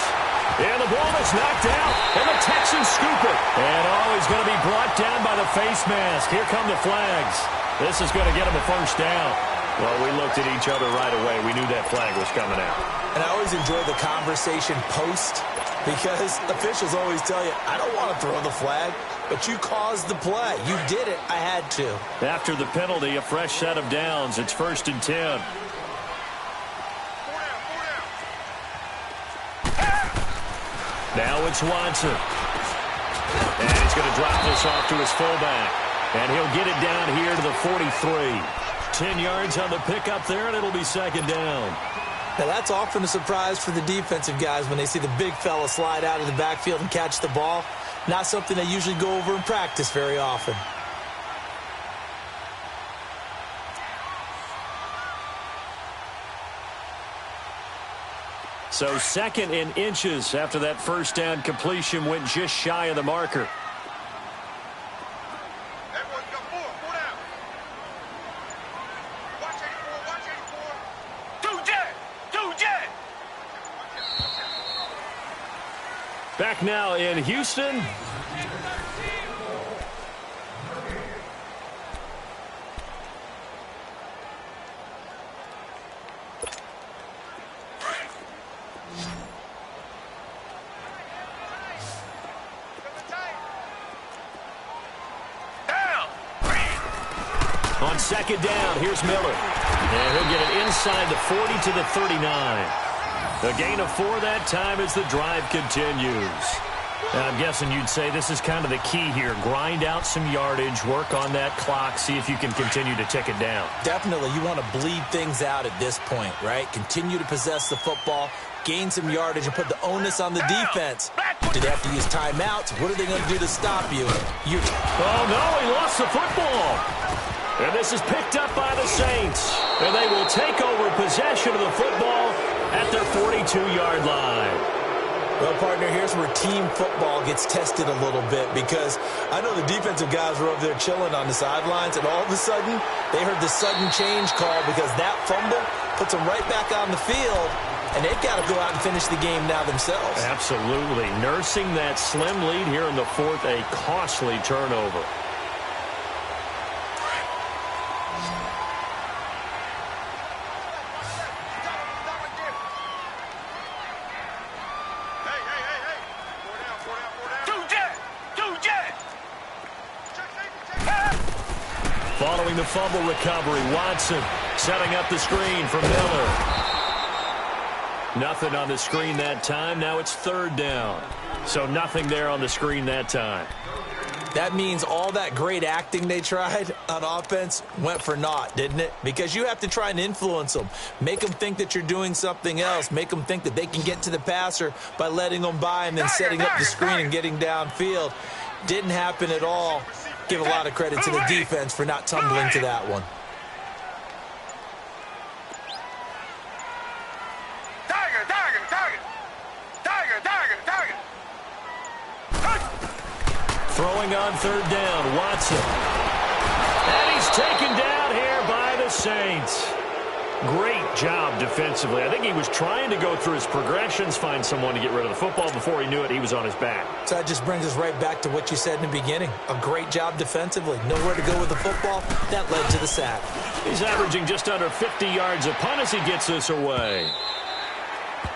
And the ball is knocked out, and the Texans scoop it. And he's going to be brought down by the face mask. Here come the flags. This is going to get him a 1st down. Well, we looked at each other right away. We knew that flag was coming out. And I always enjoy the conversation post because officials always tell you, I don't want to throw the flag, but you caused the play. You did it. I had to. After the penalty, a fresh set of downs. It's 1st and 10. Now it's Watson. And he's going to drop this off to his fullback. And he'll get it down here to the 43. 10 yards on the pickup there, and it'll be 2nd down. Now, that's often a surprise for the defensive guys when they see the big fella slide out of the backfield and catch the ball. Not something they usually go over in practice very often. So 2nd and inches after that 1st down completion went just shy of the marker. Everyone got 4 down. Watch 84. 2 jet. Back now in Houston. On 2nd down, here's Miller. And he'll get it inside the 40 to the 39. A gain of 4 that time as the drive continues. And I'm guessing you'd say this is kind of the key here. Grind out some yardage, work on that clock, see if you can continue to tick it down. Definitely. You want to bleed things out at this point, right? Continue to possess the football, gain some yardage, and put the onus on the defense. Do they have to use timeouts? What are they going to do to stop you? Oh, no, he lost the football. And this is picked up by the Saints. And they will take over possession of the football at their 42-yard line. Well, partner, here's where team football gets tested a little bit because I know the defensive guys were over there chilling on the sidelines, and all of a sudden they heard the sudden change call because that fumble puts them right back on the field, and they've got to go out and finish the game now themselves. Absolutely. Nursing that slim lead here in the 4th, a costly turnover. Following the fumble recovery, Watson setting up the screen for Miller. Nothing on the screen that time. Now it's 3rd down. So nothing there on the screen that time. That means all that great acting they tried on offense went for naught, didn't it? Because you have to try and influence them. Make them think that you're doing something else. Make them think that they can get to the passer by letting them by and then setting up the screen and getting downfield. Didn't happen at all. Give a lot of credit to the defense for not tumbling to that one. Throwing on third down, Watson. And he's taken down here by the Saints. Great job defensively. I think he was trying to go through his progressions, find someone to get rid of the football. Before he knew it, he was on his back. So that just brings us right back to what you said in the beginning. A great job defensively. Nowhere to go with the football. That led to the sack. He's averaging just under 50 yards a punt as he gets this away.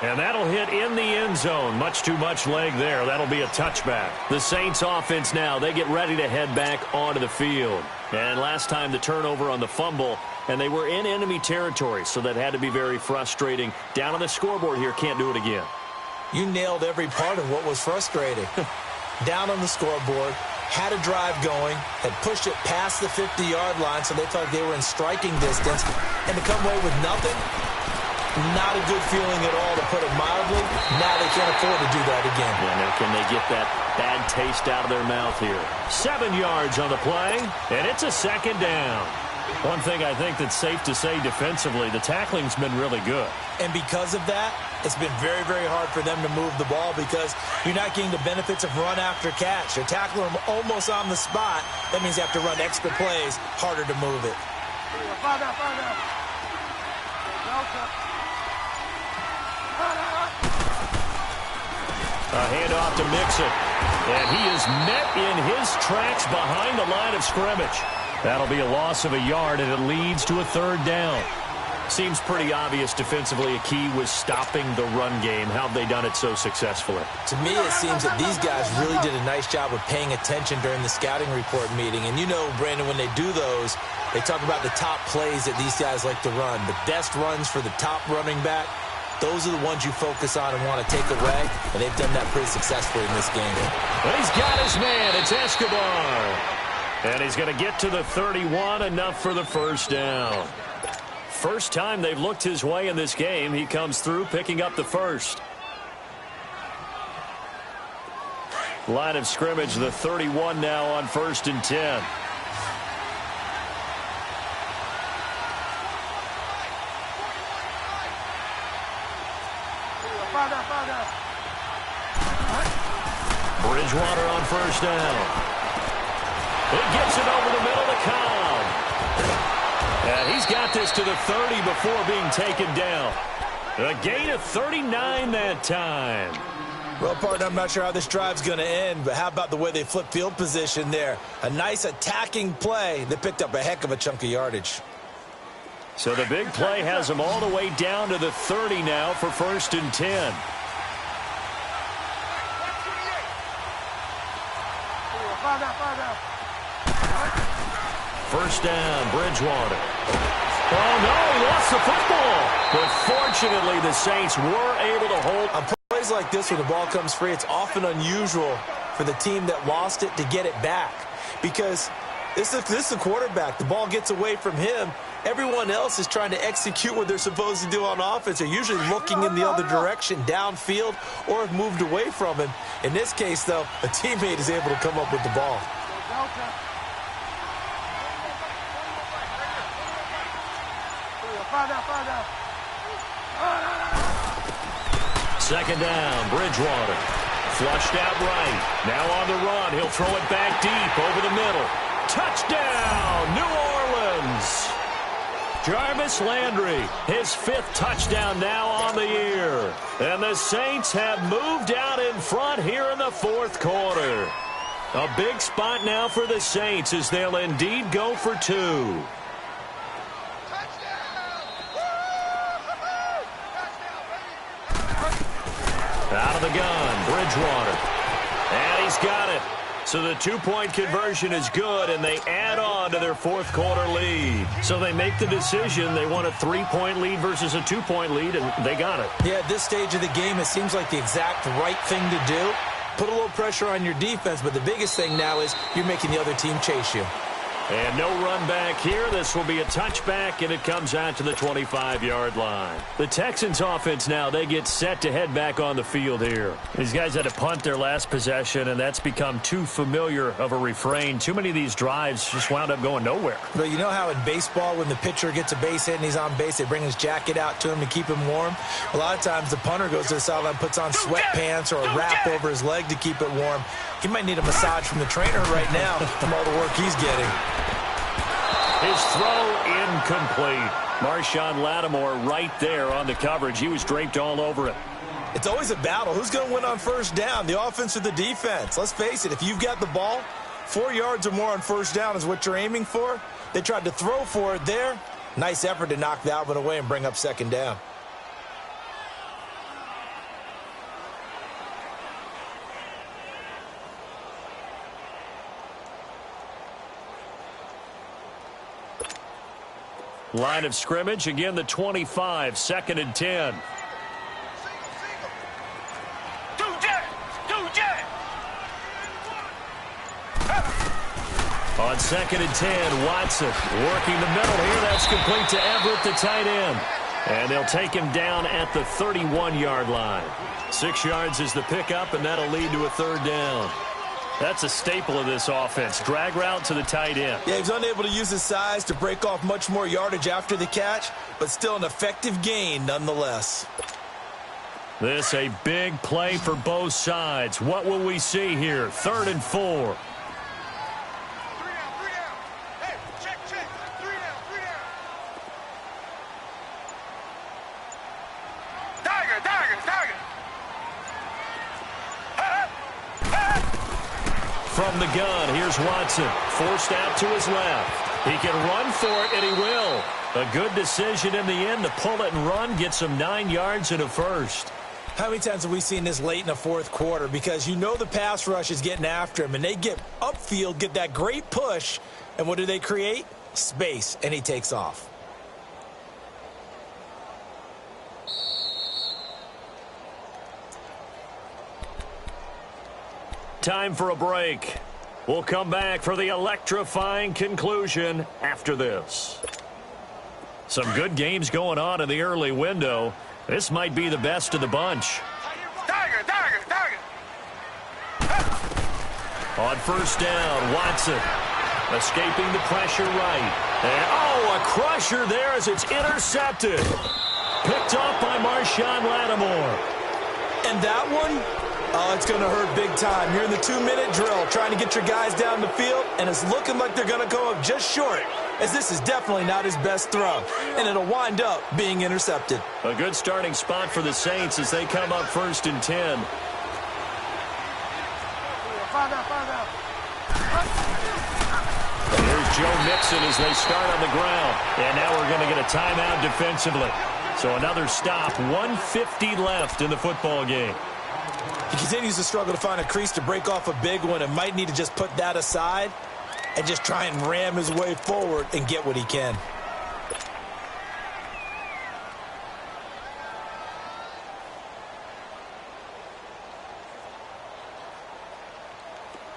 And that'll hit in the end zone. Much too much leg there. That'll be a touchback. The Saints offense now, they get ready to head back onto the field. And last time the turnover on the fumble, and they were in enemy territory, so that had to be very frustrating. Down on the scoreboard here, can't do it again. You nailed every part of what was frustrating. Down on the scoreboard, had a drive going, had pushed it past the 50-yard line, so they thought they were in striking distance, and to come away with nothing, not a good feeling at all, to put it mildly. Now they can't afford to do that again. Yeah, now can they get that bad taste out of their mouth here? 7 yards on the play, and it's a second down. One thing I think that's safe to say defensively, the tackling's been really good. And because of that, it's been very, very hard for them to move the ball because you're not getting the benefits of run after catch. You're tackling them almost on the spot. That means you have to run extra plays, harder to move it. A handoff to Mixon. And he is met in his tracks behind the line of scrimmage. That'll be a loss of a yard, and it leads to a third down. Seems pretty obvious defensively a key was stopping the run game. How have they done it so successfully? To me, it seems that these guys really did a nice job of paying attention during the scouting report meeting. And you know, Brandon, when they do those, they talk about the top plays that these guys like to run. The best runs for the top running back, those are the ones you focus on and want to take away. And they've done that pretty successfully in this game. Well, he's got his man. It's Escobar. And he's going to get to the 31, enough for the first down. First time they've looked his way in this game. He comes through, picking up the first. Line of scrimmage, the 31 now on 1st and 10. Bridgewater on first down. He gets it over the middle to Cobb. And he's got this to the 30 before being taken down. A gain of 39 that time. Well, partner, I'm not sure how this drive's going to end, but how about the way they flip field position there? A nice attacking play that picked up a heck of a chunk of yardage. So the big play has them all the way down to the 30 now for 1st and 10. First down, Bridgewater. Oh, no, he lost the football. But fortunately, the Saints were able to hold. On plays like this where the ball comes free, it's often unusual for the team that lost it to get it back. Because this is the quarterback. The ball gets away from him. Everyone else is trying to execute what they're supposed to do on offense. They're usually looking in the other direction, downfield, or have moved away from him. In this case, though, a teammate is able to come up with the ball. Second down, Bridgewater. Flushed out right. Now on the run. He'll throw it back deep over the middle. Touchdown, New Orleans. Jarvis Landry, his 5th touchdown now on the year. And the Saints have moved out in front here in the 4th quarter. A big spot now for the Saints as they'll indeed go for 2. Out of the gun, Bridgewater. And he's got it. So the 2-point conversion is good, and they add on to their 4th quarter lead. So they make the decision. They want a 3-point lead versus a 2-point lead, and they got it. Yeah, at this stage of the game, it seems like the exact right thing to do. put a little pressure on your defense, but the biggest thing now is you're making the other team chase you. And no run back here. This will be a touchback, and it comes out to the 25-yard line. The Texans offense now, they get set to head back on the field here. These guys had to punt their last possession, and that's become too familiar of a refrain. Too many of these drives just wound up going nowhere. But you know how in baseball, when the pitcher gets a base hit and he's on base, they bring his jacket out to him to keep him warm? A lot of times the punter goes to the sideline, puts on sweatpants or a wrap over his leg to keep it warm. He might need a massage from the trainer right now from all the work he's getting. His throw incomplete. Marshawn Lattimore right there on the coverage. He was draped all over it. It's always a battle. Who's going to win on first down, the offense or the defense? Let's face it, if you've got the ball, 4 yards or more on first down is what you're aiming for. They tried to throw for it there. Nice effort to knock that one away and bring up second down. Line of scrimmage, again the 25, 2nd and 10. On 2nd and 10, Watson working the middle here. That's complete to Everett, the tight end. And they'll take him down at the 31-yard line. 6 yards is the pickup, and that'll lead to a third down. That's a staple of this offense. Drag route to the tight end. Yeah, he's unable to use his size to break off much more yardage after the catch, but still an effective gain nonetheless. This a big play for both sides. What will we see here? 3rd and 4. From the gun, here's Watson. Forced out to his left. He can run for it, and he will. A good decision in the end to pull it and run, get some 9 yards and a first. How many times have we seen this late in the fourth quarter? Because you know the pass rush is getting after him, and they get upfield, get that great push, and what do they create? Space, and he takes off. Time for a break. We'll come back for the electrifying conclusion after this. Some good games going on in the early window. This might be the best of the bunch. On first down, Watson escaping the pressure right. And, a crusher there as it's intercepted. Picked off by Marshawn Lattimore. And that one? Oh, it's going to hurt big time. You're in the 2-minute drill trying to get your guys down the field, and it's looking like they're going to go up just short, as this is definitely not his best throw, and it'll wind up being intercepted. A good starting spot for the Saints as they come up 1st and 10. Here's Joe Mixon as they start on the ground, and now we're going to get a timeout defensively. So another stop, 1:50 left in the football game. He continues to struggle to find a crease to break off a big one and might need to just put that aside and just try and ram his way forward and get what he can.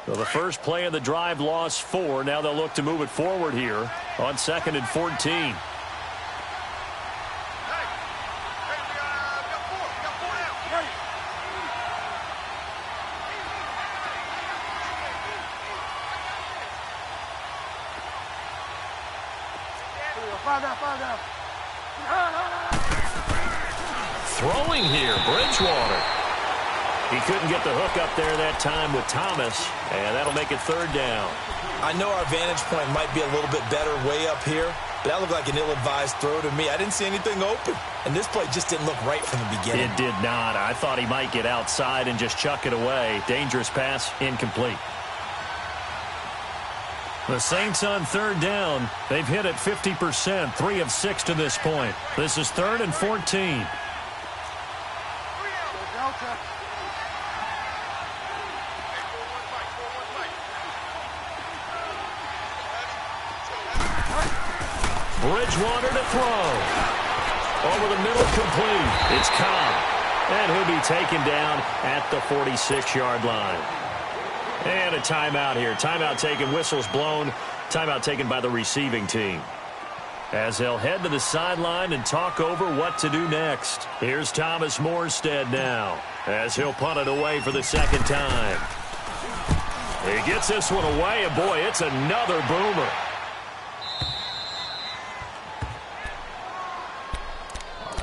So the first play of the drive lost 4. Now they'll look to move it forward here on 2nd and 14. Throwing here, Bridgewater. He couldn't get the hook up there that time with Thomas, and that'll make it 3rd down. I know our vantage point might be a little bit better way up here, but that looked like an ill-advised throw to me. I didn't see anything open, and this play just didn't look right from the beginning. It did not. I thought he might get outside and just chuck it away. Dangerous pass, incomplete. The Saints on 3rd down. They've hit it 50%, 3 of 6 to this point. This is 3rd and 14. Bridgewater to throw. Over the middle, complete. It's Cobb. And he'll be taken down at the 46-yard line. And a timeout here. Timeout taken, whistles blown. Timeout taken by the receiving team. As they'll head to the sideline and talk over what to do next. Here's Thomas Morstead now, as he'll punt it away for the second time. He gets this one away, and boy, it's another boomer.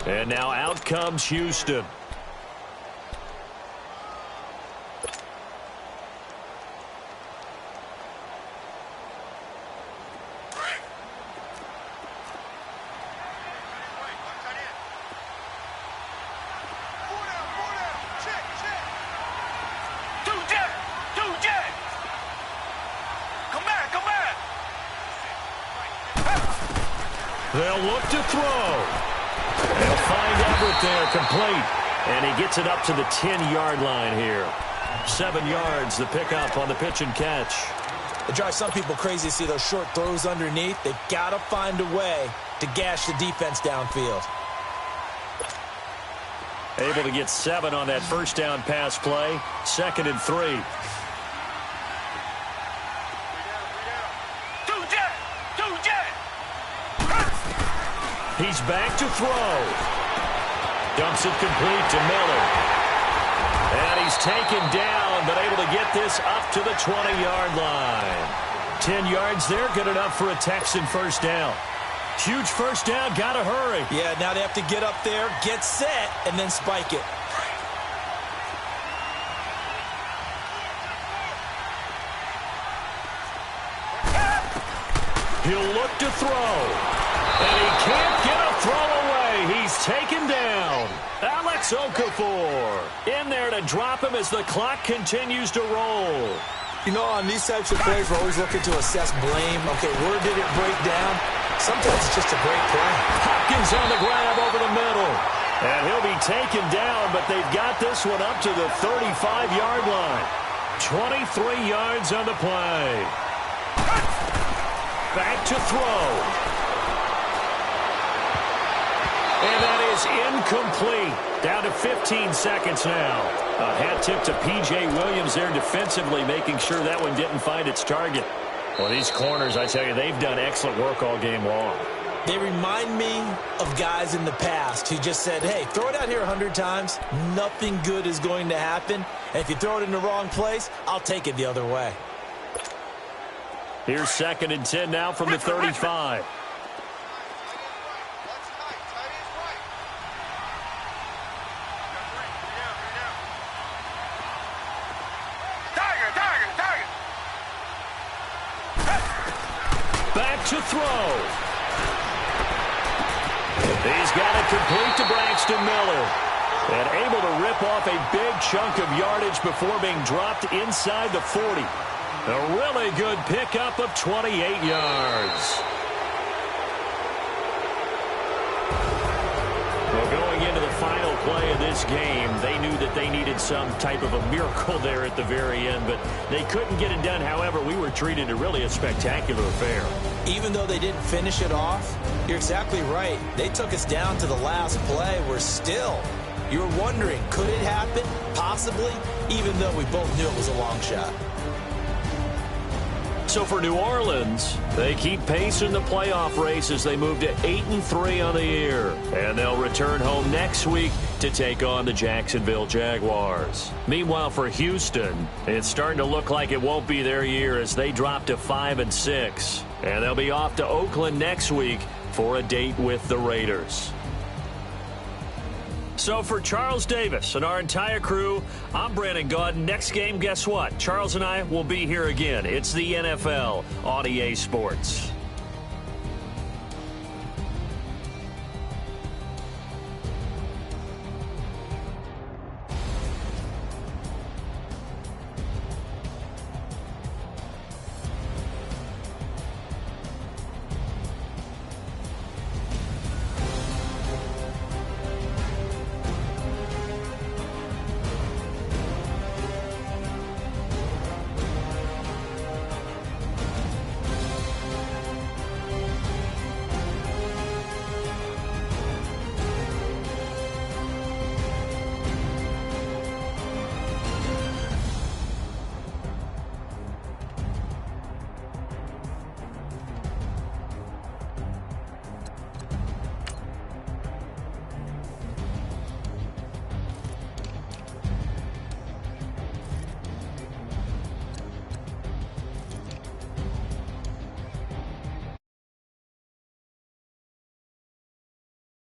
And now out comes Houston. They'll look to throw. They'll find Everett there, complete. And he gets it up to the 10-yard line here. 7 yards, the pickup on the pitch and catch. It drives some people crazy to see those short throws underneath. They've got to find a way to gash the defense downfield. Able to get 7 on that first down pass play. 2nd and 3. He's back to throw. Dumps it complete to Miller. And he's taken down, but able to get this up to the 20-yard line. 10 yards there, good enough for a Texan first down. Huge first down, got to hurry. Yeah, now they have to get up there, get set, and then spike it. He'll look to throw. And he can't get a throw away. He's taken down. Alex Okafor in there to drop him as the clock continues to roll. You know, on these types of plays, we're always looking to assess blame. Okay, where did it break down? Sometimes it's just a great play. Hopkins on the grab over the middle. And he'll be taken down, but they've got this one up to the 35-yard line. 23 yards on the play. Back to throw. And that is incomplete. Down to 15 seconds now. A hat tip to P.J. Williams there defensively, making sure that one didn't find its target. Well, these corners, I tell you, they've done excellent work all game long. They remind me of guys in the past who just said, hey, throw it out here 100 times. Nothing good is going to happen. And if you throw it in the wrong place, I'll take it the other way. Here's 2nd and 10 now from the 35. Back to throw. He's got it complete to Braxton Miller. And able to rip off a big chunk of yardage before being dropped inside the 40. A really good pickup of 28 yards. Well, going into the final play of this game, they knew that they needed some type of a miracle there at the very end, but they couldn't get it done. However, we were treated to really a spectacular affair. Even though they didn't finish it off, you're exactly right. They took us down to the last play. We're still, you were wondering, could it happen? Possibly, even though we both knew it was a long shot. So for New Orleans, they keep pace in the playoff race as they move to 8-3 on the year. And they'll return home next week to take on the Jacksonville Jaguars. Meanwhile, for Houston, it's starting to look like it won't be their year as they drop to 5-6. And they'll be off to Oakland next week for a date with the Raiders. So for Charles Davis and our entire crew, I'm Brandon Gaudin. Next game, guess what? Charles and I will be here again. It's the NFL on EA Sports.